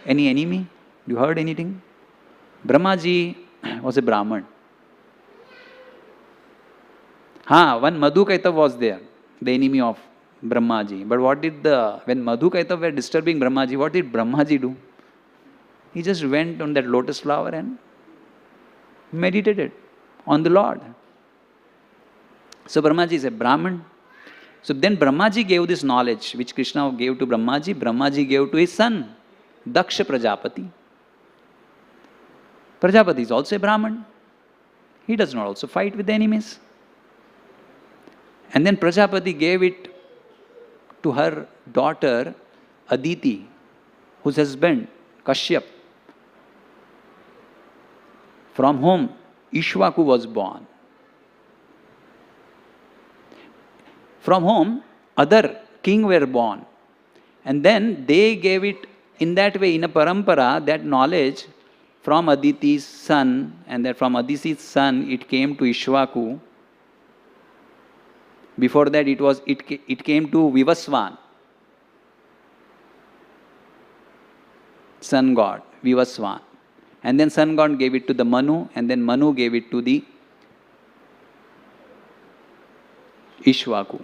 enemy. You heard anything? Brahmaji was a Brahman. One Madhu Kaitav was there, the enemy of Brahmaji. But when Madhu Kaitav were disturbing Brahmaji, what did Brahmaji do? He just went on that lotus flower and meditated on the Lord. So Brahmaji is a Brahman. So then Brahmaji gave this knowledge, which Krishna gave to Brahmaji. Brahmaji gave to his son, Daksha Prajapati. Prajapati is also a Brahman. He does not also fight with the enemies. And then Prajapati gave it to her daughter, Aditi, whose husband, Kashyap, from whom Ishwaku was born. From whom other kings were born. And then they gave it in that way, in a parampara, that knowledge from Aditi's son, and then from Aditi's son it came to Ishwaku. Before that it came to Vivaswan. sun god, Vivaswan. And then sun god gave it to the Manu, and then Manu gave it to the Ishwaku.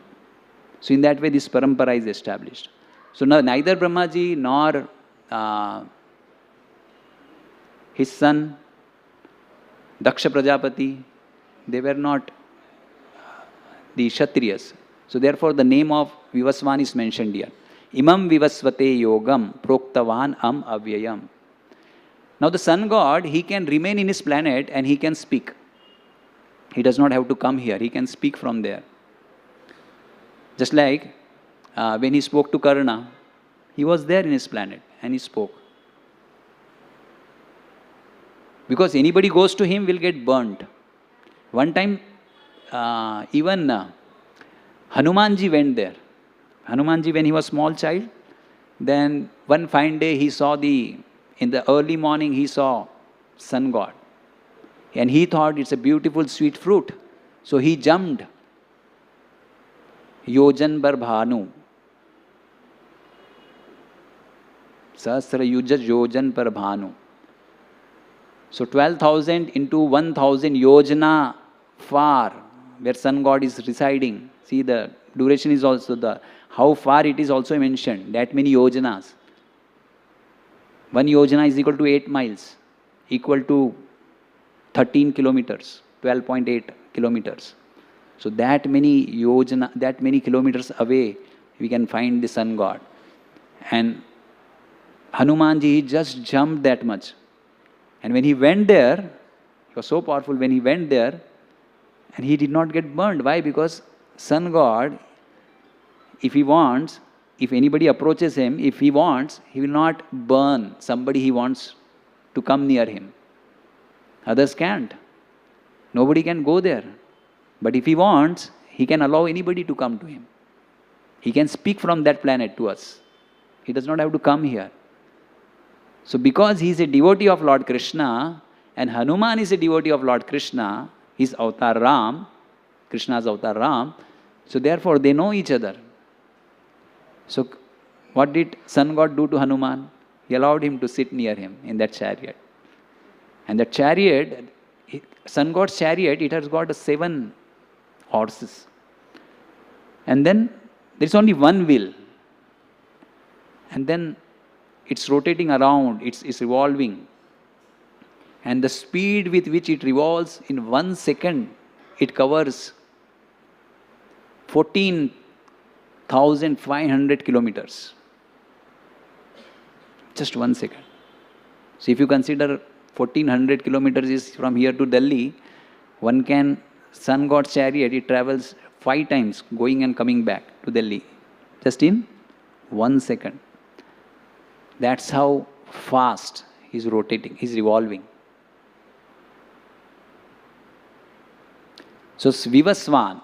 So in that way, this parampara is established. So now neither Brahmaji nor his son Daksha Prajapati, they were not the Kshatriyas. So therefore the name of Vivaswan is mentioned here. Imam Vivasvate Yogam Proktavan Am Avyayam. Now the sun god, he can remain in his planet and he can speak. He does not have to come here. He can speak from there. Just like when he spoke to Karna, he was there in his planet and he spoke. Because anybody goes to him will get burnt. One time, even Hanumanji went there. Hanumanji, when he was a small child, then one fine day he saw in the early morning he saw sun god. And he thought it's a beautiful sweet fruit. So he jumped. Yojan bar bhanu. Sahasra yuja yojan par bhanu. So 12,000 into 1,000 yojana far, where sun god is residing. See, the duration is also how far it is also mentioned. That many yojanas. 1 yojana is equal to 8 miles, equal to 13 kilometers, 12.8 kilometers. So that many yojana, that many kilometers away, we can find the sun god. And Hanumanji, he just jumped that much. And when he went there, he was so powerful when he went there, and he did not get burned. Why? Because sun god, if he wants, if anybody approaches him, if he wants, he will not burn somebody he wants to come near him. Others can't. Nobody can go there. But if he wants, he can allow anybody to come to him. He can speak from that planet to us. He does not have to come here. So because he is a devotee of Lord Krishna, and Hanuman is a devotee of Lord Krishna, his avatar Ram, Krishna's avatar Ram, so therefore they know each other. So what did sun god do to Hanuman? He allowed him to sit near him in that chariot. And that chariot, sun god's chariot, it has got 7 horses. And then there is only one wheel. And then it's rotating around, it's revolving. And the speed with which it revolves, in 1 second, it covers 14,500 kilometers. Just 1 second. So if you consider 1400 kilometers is from here to Delhi, one can, sun god's chariot, it travels 5 times going and coming back to Delhi. Just in 1 second. That's how fast he's rotating, he's revolving. So Vivaswan.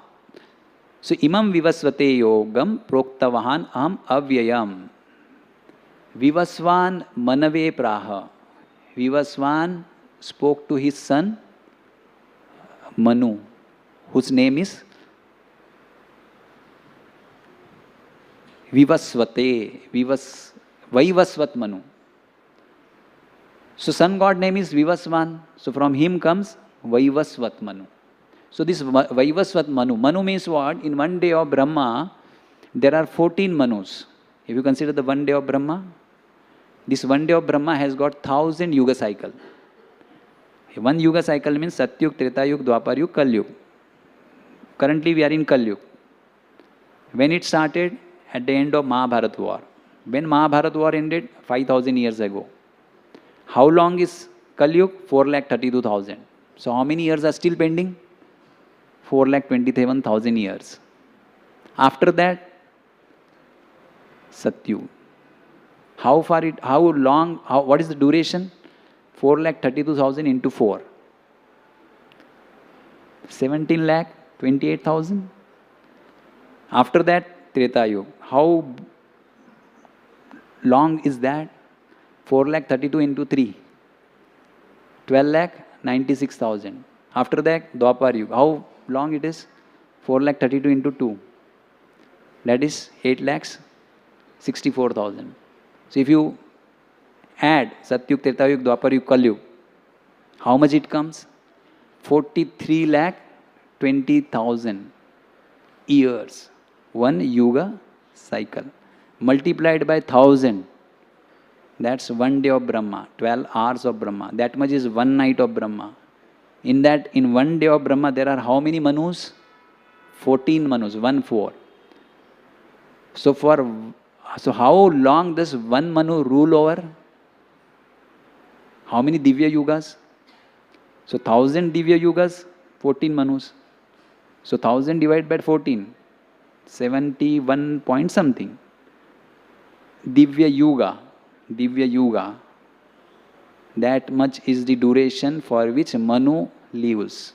So imam vivasvate yogam proktavahan aham avyayam. Vivaswan manave praha. Vivaswan spoke to his son Manu, whose name is Vivasvate. Vaivasvat Manu. So sun god name is Vivasvan. So from him comes Vaivasvat Manu. So this Vaivasvat Manu. Manu means what? In one day of Brahma, there are 14 Manus. If you consider the one day of Brahma, this one day of Brahma has got 1000 Yuga cycle. One Yuga cycle means Satyug, Tretayug, Dwapar Kal Yug. Currently we are in Kal Yug. When it started? At the end of Mahabharat war. When Mahabharat war ended? 5,000 years ago. How long is Kal Yug? 4,32,000. So how many years are still pending? 4,27,000 years. After that, Satyug. What is the duration? 4,32,000 into 4. 17,28,000. After that, Treta Yuga. How long is that? 4,32,000 into 3. 12,96,000. After that, Dwapar Yuga. How long it is? 4,32,000 into 2. That is 8,64,000. So if you add Satyug, Tretayug, Dwapar, Kalyug, how much it comes? 43,20,000 years. One yuga cycle. Multiplied by 1,000. That's 1 day of Brahma, 12 hours of Brahma. That much is 1 night of Brahma. In 1 day of Brahma, there are how many Manus? 14 Manus, 1-4. So how long does one Manu rule over? How many Divya Yugas? So 1,000 Divya Yugas, 14 Manus. So 1,000 divided by 14, 71 point something. Divya Yuga. That much is the duration for which Manu lives.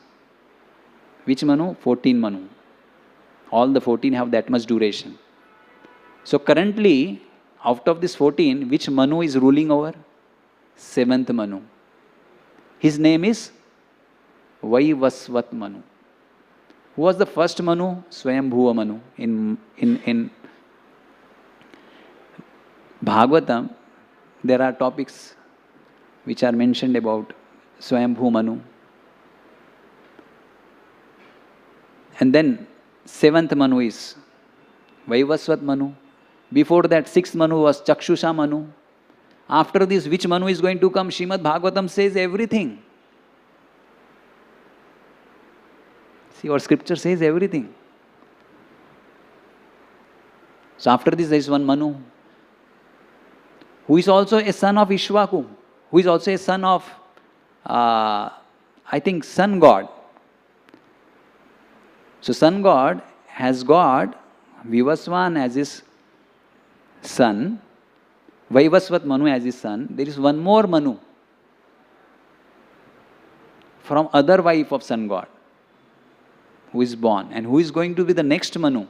Which Manu? 14 Manu. All the 14 have that much duration. So currently, out of this 14, which Manu is ruling over? 7th Manu. His name is Vaivasvat Manu. Who was the first Manu? Swayambhuva Manu. In Bhagavatam, there are topics which are mentioned about Swayambhu Manu. And then 7th Manu is Vaivasvat Manu. Before that, 6th Manu was Chakshusha Manu. After this, which Manu is going to come? Srimad Bhagavatam says everything. See, our scripture says everything. So after this, there is one Manu, who is also a son of Ishvaku, who is also a son of, I think, sun god. So sun god has got Vivaswan as his son, Vaivasvat Manu as his son. There is one more Manu from other wife of sun god who is born, and who is going to be the next Manu.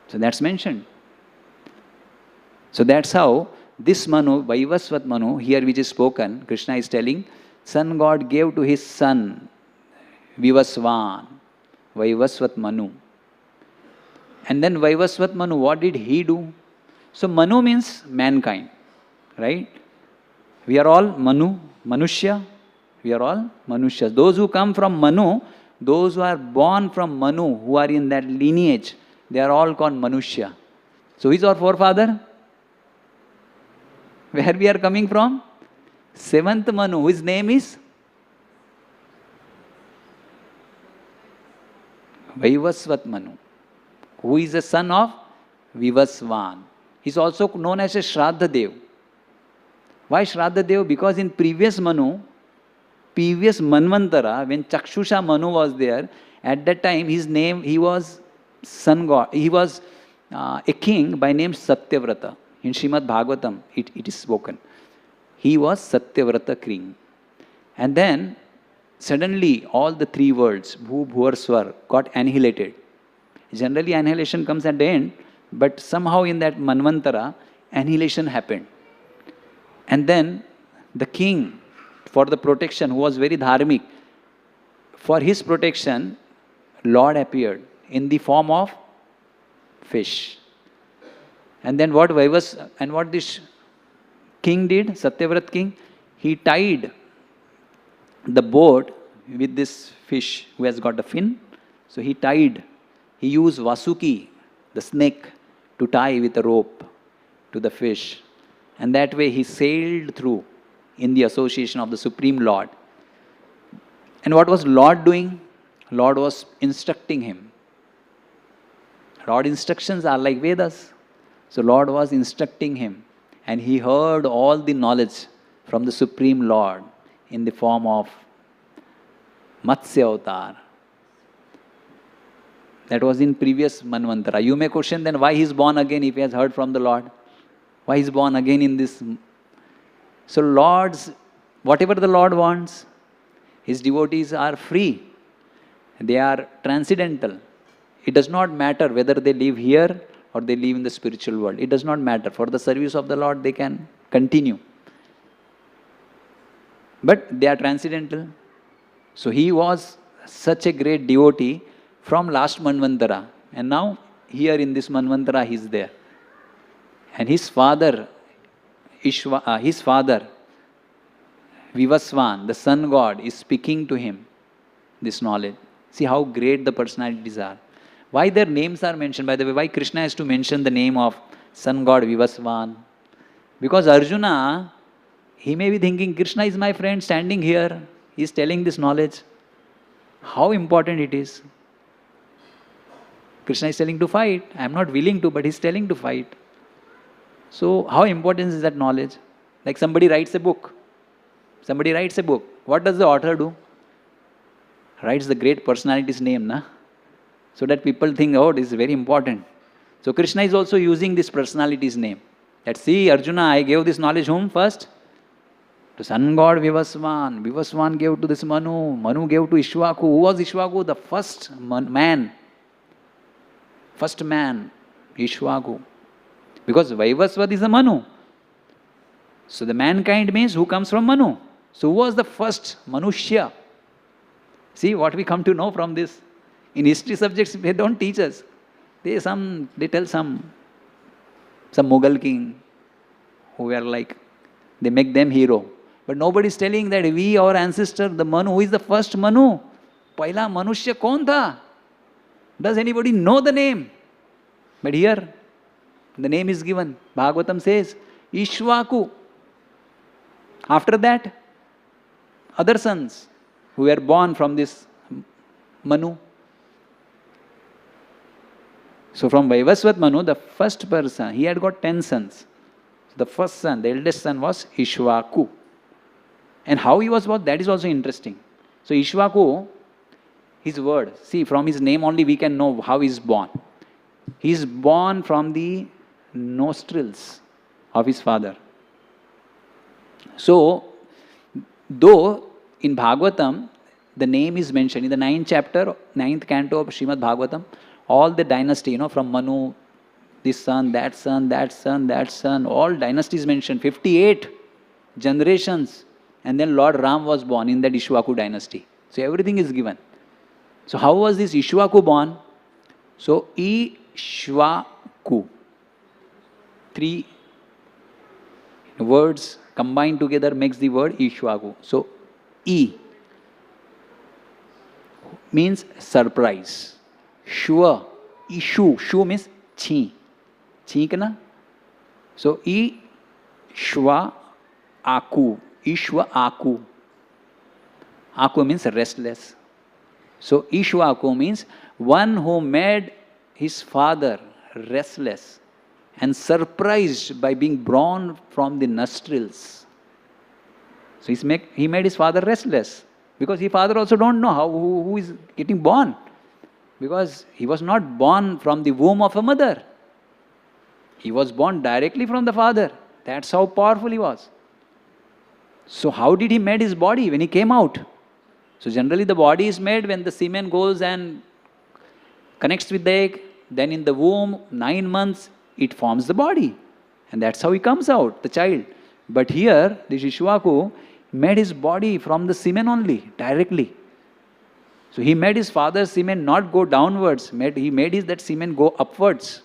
So that's mentioned. So that's how this Manu, Vaivasvat Manu, here which is spoken, Krishna is telling, sun god gave to his son Vivasvan, Vaivasvat Manu. And then Vaivasvat Manu, what did he do? So Manu means mankind, right? We are all Manu, Manushya. We are all Manushya. Those who come from Manu, those who are born from Manu, who are in that lineage, they are all called Manushya. So who is our forefather? Where we are coming from? 7th Manu, whose name is Vaivasvat Manu, who is the son of Vivasvan. He is also known as a Shraddha Dev. Why Shraddha Dev? Because in previous Manvantara, when Chakshusha Manu was there, at that time his name, he was sun god. He was a king by name Satyavrata. In Srimad Bhagavatam, it is spoken. He was Satyavrata king. And then suddenly all the 3 worlds, Bhu, Bhuvar, Swar, got annihilated. Generally annihilation comes at the end, but somehow in that Manvantara, annihilation happened. And then the king, for the protection, who was very dharmic, for his protection, Lord appeared in the form of fish. And then what this king did, Satyavrat king, he tied the boat with this fish who has got a fin. So he used Vasuki, the snake, to tie with a rope to the fish. And that way he sailed through in the association of the Supreme Lord. And what was Lord doing? Lord was instructing him. Lord instructions are like Vedas. So Lord was instructing him, and he heard all the knowledge from the Supreme Lord in the form of Matsya Avatar. That was in previous Manvantara. You may question then why he is born again if he has heard from the Lord. Why he is born again in this? So whatever the Lord wants, his devotees are free. They are transcendental. It does not matter whether they live here or they live in the spiritual world. It does not matter. For the service of the Lord, they can continue. But they are transcendental. So he was such a great devotee from last Manvantara. And now, here in this Manvantara, he is there. And his father his father, Vivaswan, the sun god, is speaking to him this knowledge. See how great the personalities are. Why their names are mentioned? By the way, why Krishna has to mention the name of sun god Vivaswan? Because Arjuna, he may be thinking, Krishna is my friend standing here. He is telling this knowledge. How important it is. Krishna is telling to fight. I am not willing to, but he is telling to fight. So, how important is that knowledge? Like somebody writes a book. Somebody writes a book. What does the author do? Writes the great personality's name, na? So that people think, oh, this is very important. So Krishna is also using this personality's name. That see, Arjuna, I gave this knowledge whom first? To sun god Vivaswan. Vivaswan gave to this Manu. Manu gave to Ishwaku. Who was Ishwaku? The first man. First man, Ishwaku. Because Vaivasvat is a Manu. So the mankind means who comes from Manu. So who was the first Manushya? See what we come to know from this. In history subjects, they don't teach us. They tell some Mughal king who were like, they make them hero. But nobody is telling that we, our ancestor, the Manu, who is the first Manu? Paila Manushya kaun tha? Does anybody know the name? But here, the name is given. Bhagavatam says, Ishwaku. After that, other sons who were born from this Manu. So from Vaivasvat Manu, the first person, he had got 10 sons. The first son, the eldest son was Ishwaku. And how he was born, that is also interesting. So Ishwaku, his word, see from his name only we can know how he is born. He is born from the nostrils of his father. So, though in Bhagavatam, the name is mentioned in the 9th chapter, 9th canto of Srimad Bhagavatam, all the dynasty, from Manu, this son, that son, that son, that son, all dynasties mentioned, 58 generations. And then Lord Ram was born in that Ishwaku dynasty. So everything is given. So how was this Ishwaku born? So Ishwaku. 3 words combined together makes the word Ishwaku. So E means surprise. Shua, Ishu. Shu means chi. Chink na? So Ishwa Aku. Ishwa Aku. Aku means restless. So Ishwa Aku means one who made his father restless and surprised by being born from the nostrils. So he made his father restless. Because his father also don't know who is getting born. Because he was not born from the womb of a mother. He was born directly from the father. That's how powerful he was. So how did he made his body when he came out? So generally the body is made when the semen goes and connects with the egg. Then in the womb, 9 months, it forms the body. And that's how he comes out, the child. But here, this Ishwaku made his body from the semen only, directly. So he made his father's semen not go downwards. He made that semen go upwards.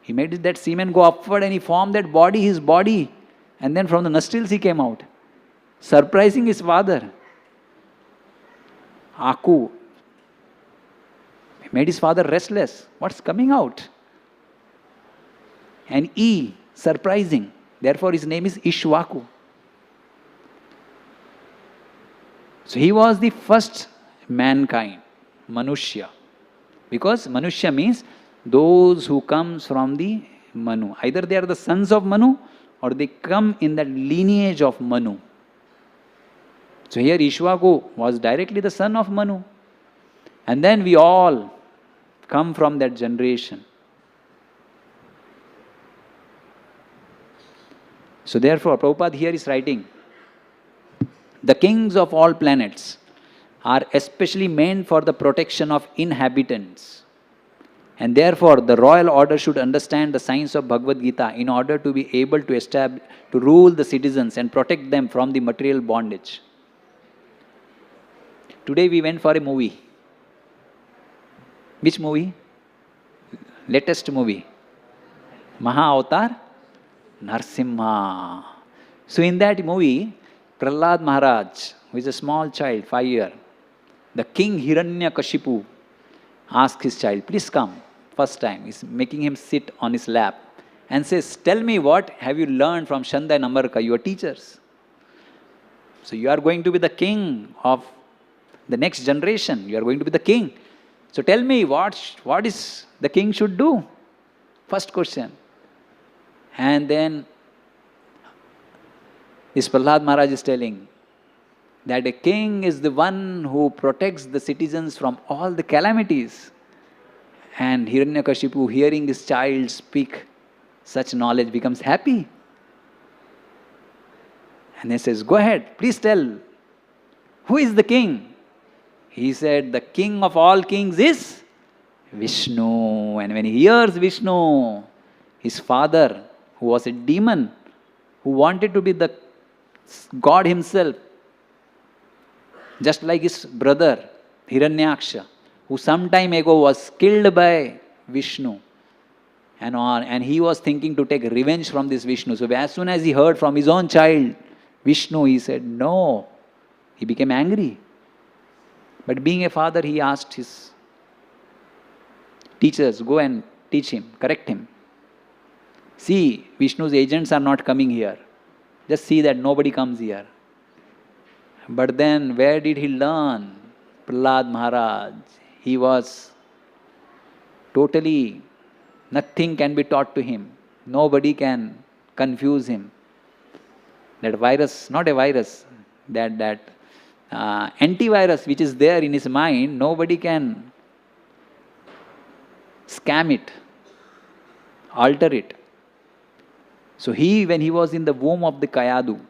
He made that semen go upward and he formed that body, his body. And then from the nostrils he came out. Surprising his father. Aku. He made his father restless. What's coming out? And E, surprising. Therefore his name is Ishwaku. So he was the first mankind, Manushya. Because Manushya means those who comes from the Manu. Either they are the sons of Manu or they come in that lineage of Manu. So here Ishwaku was directly the son of Manu. And then we all come from that generation. So therefore Prabhupada here is writing, the kings of all planets are especially meant for the protection of inhabitants. And therefore, the royal order should understand the science of Bhagavad Gita in order to be able to rule the citizens and protect them from the material bondage. Today we went for a movie. Which movie? Latest movie. Maha Avatar Narsimha. So in that movie, Prahlad Maharaj, who is a small child, 5 years, the king Hiranyakashipu asked his child, please come. First time, he's making him sit on his lap and says, tell me what have you learned from Shanda and Amarka, your teachers. So you are going to be the king of the next generation. You are going to be the king. So tell me what is the king should do? First question. And then this Prahlad Maharaj is telling that a king is the one who protects the citizens from all the calamities. And Hiranyakashipu, hearing this child speak such knowledge, becomes happy. And he says, go ahead, please tell, who is the king? He said, the king of all kings is Vishnu. And when he hears Vishnu, his father, who was a demon, who wanted to be the God himself, just like his brother, Hiranyaksha, who some time ago was killed by Vishnu, and he was thinking to take revenge from this Vishnu. So as soon as he heard from his own child, Vishnu, he said, no. He became angry. But being a father, he asked his teachers, go and teach him, correct him. See, Vishnu's agents are not coming here. Just see that nobody comes here. But then, where did he learn? Prahlad Maharaj. He was totally, nothing can be taught to him. Nobody can confuse him. That virus, not a virus, that antivirus which is there in his mind, nobody can scam it, alter it. So when he was in the womb of the Kayadu,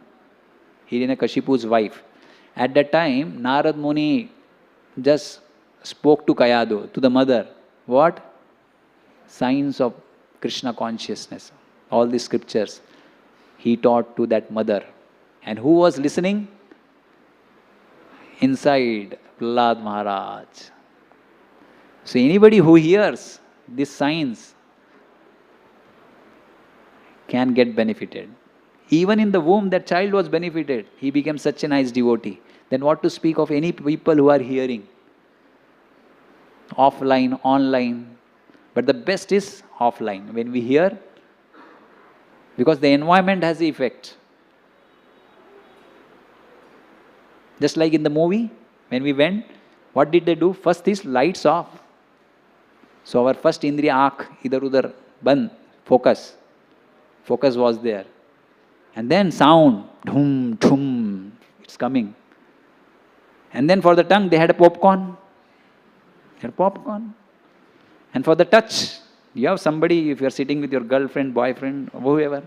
Hiranyakashipu's wife, at that time, Narad Muni just spoke to Kayadu, to the mother. What? Signs of Krishna consciousness. All the scriptures he taught to that mother. And who was listening? Inside, Prahlad Maharaj. So anybody who hears these signs can get benefited. Even in the womb, that child was benefited. He became such a nice devotee. Then what to speak of any people who are hearing? Offline, online. But the best is offline. When we hear, because the environment has the effect. Just like in the movie, when we went, what did they do? First is lights off. So our first indriya aakh, idhar udhar, band, focus. Focus was there. And then sound, dhum, dhum, it's coming. And then for the tongue, they had a popcorn. They had popcorn. And for the touch, you have somebody, if you are sitting with your girlfriend, boyfriend, whoever.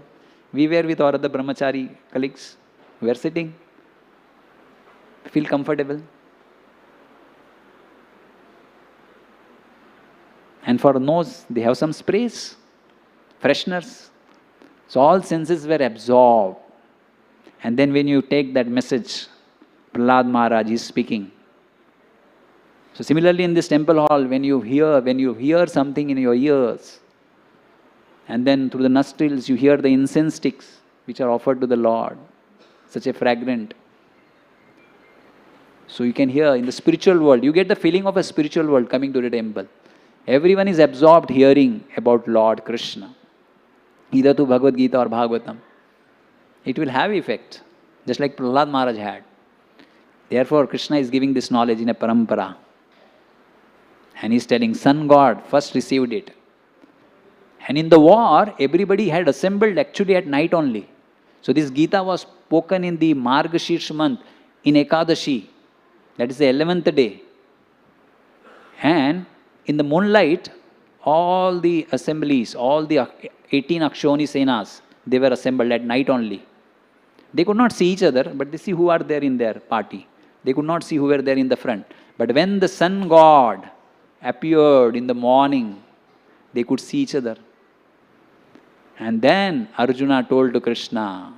We were with our other brahmachari colleagues. We were sitting. Feel comfortable. And for nose, they have some sprays, fresheners. So all senses were absorbed. And then when you take that message, Prahlad Maharaj is speaking. So similarly in this temple hall, when you hear something in your ears, and then through the nostrils you hear the incense sticks which are offered to the Lord, such a fragrant. So you can hear in the spiritual world, you get the feeling of a spiritual world coming to the temple. Everyone is absorbed hearing about Lord Krishna, either through Bhagavad Gita or Bhagavatam. It will have effect, just like Prahlad Maharaj had. Therefore, Krishna is giving this knowledge in a parampara. And he is telling, Sun God first received it. And in the war, everybody had assembled actually at night only. So this Gita was spoken in the Margashirsha month, in Ekadashi. That is the 11th day. And in the moonlight, all the assemblies, all the 18 Akshoni Senas, they were assembled at night only. They could not see each other, but they see who are there in their party. They could not see who were there in the front. But when the sun god appeared in the morning, they could see each other. And then Arjuna told to Krishna,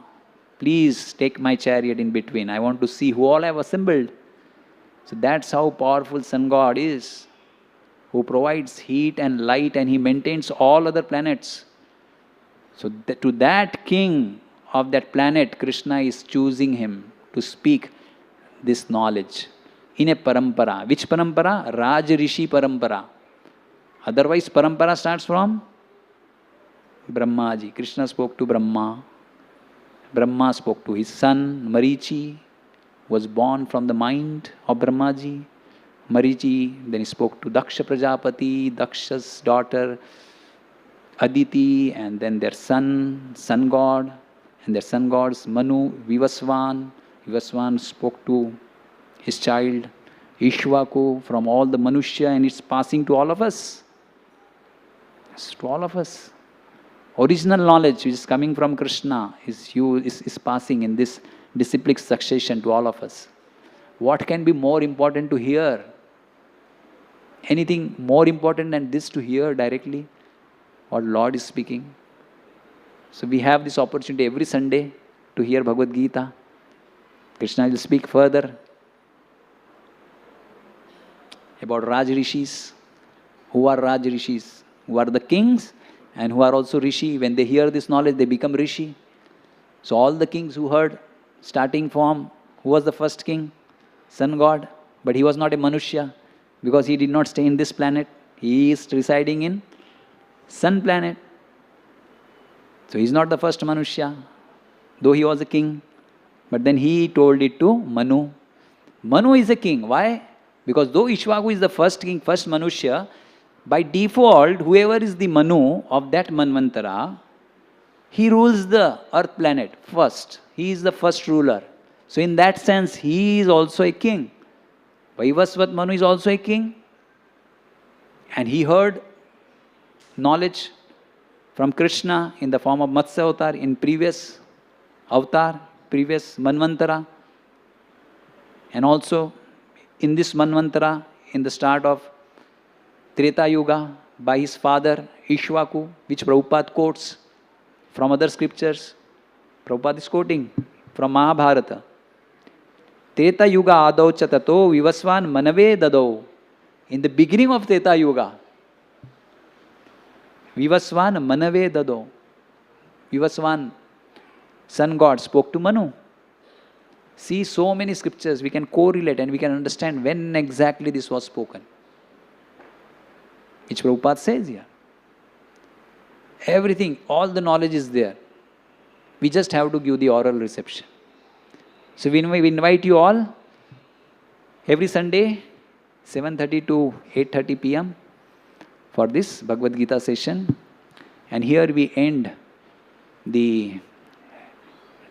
please take my chariot in between. I want to see who all have assembled. So that's how powerful sun god is, who provides heat and light, and he maintains all other planets. So to that king of that planet, Krishna is choosing him to speak this knowledge in a parampara. Which parampara? Raj Rishi parampara. Otherwise, parampara starts from Brahmaji. Krishna spoke to Brahma. Brahma spoke to his son, Marichi, was born from the mind of Brahmaji. Marichi, then he spoke to Daksha Prajapati, Daksha's daughter, Aditi, and then their son, sun god, and their sun gods, Manu, Vivasvan. Vivasvan spoke to his child, Ishwaku, from all the Manushya, and it's passing to all of us. It's to all of us. Original knowledge which is coming from Krishna is passing in this disciplic succession to all of us. What can be more important to hear? Anything more important than this to hear directly what Lord is speaking? So we have this opportunity every Sunday to hear Bhagavad Gita. Krishna will speak further about Raj Rishis. Who are Raj Rishis? Who are the kings and who are also Rishi. When they hear this knowledge, they become Rishi. So all the kings who heard, starting from, who was the first king? Sun God. But he was not a Manushya because he did not stay in this planet. He is residing in Sun planet. So he is not the first Manushya, though he was a king. But then he told it to Manu. Manu is a king. Why? Because though Ishwaku is the first king, first Manushya, by default, whoever is the Manu of that Manvantara, he rules the earth planet first. He is the first ruler. So in that sense, he is also a king. Vaivasvat Manu is also a king. And he heard knowledge from Krishna in the form of Matsya avatar in previous avatar, previous Manvantara. And also in this Manvantara, in the start of Treta Yuga, by his father Ishwaku, which Prabhupada quotes from other scriptures. Prabhupada is quoting from Mahabharata. Treta Yuga adau chatato vivasvan manave dadau. In the beginning of Treta Yuga, Vivasvan manave dadau. Vivasvan, sun god, spoke to Manu. See, so many scriptures we can correlate and we can understand when exactly this was spoken. Which Prabhupada says here. Everything, all the knowledge is there. We just have to give the oral reception. So we invite you all every Sunday, 7:30 to 8:30 p.m. for this Bhagavad Gita session. And here we end the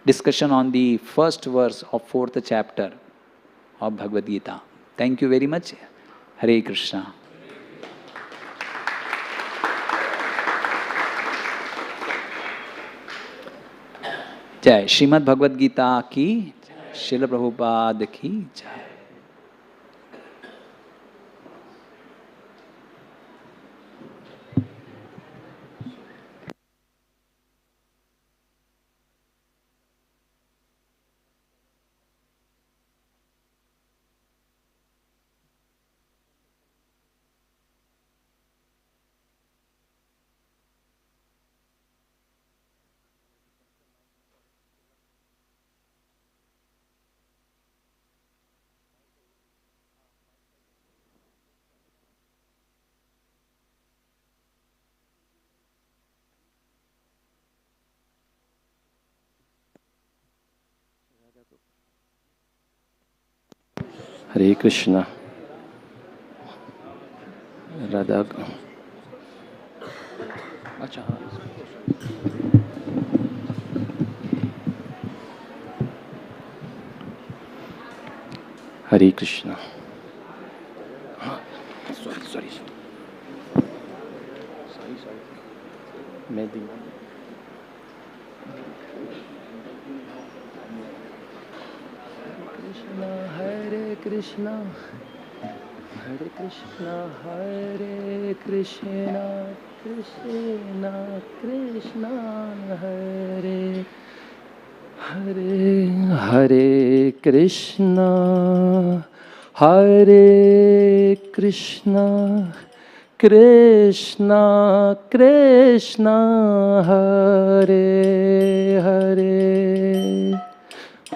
discussion on the first verse of 4th chapter of Bhagavad Gita. Thank you very much. Hare Krishna. जय श्रीमद् भगवद गीता की, श्रील प्रभुपाद की जय। Hare Krishna. Radha. Hare Krishna. Sorry. Maybe. Hare Krishna, Hare Krishna, Hare Krishna, Krishna Krishna, Hare Hare, Hare Krishna, Hare Krishna, Krishna Krishna Hare Hare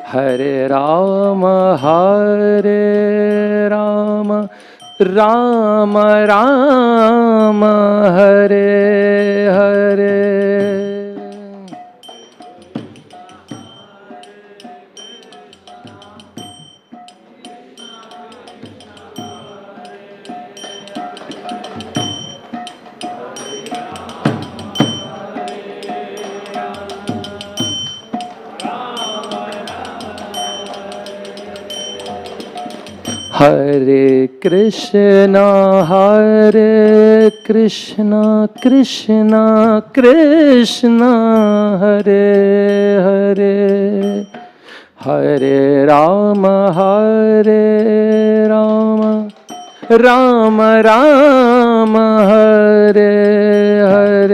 Hare Rama Rama Rama Hare Hare Hare Krishna Krishna Krishna Hare Hare Hare Rama Rama Rama Hare Hare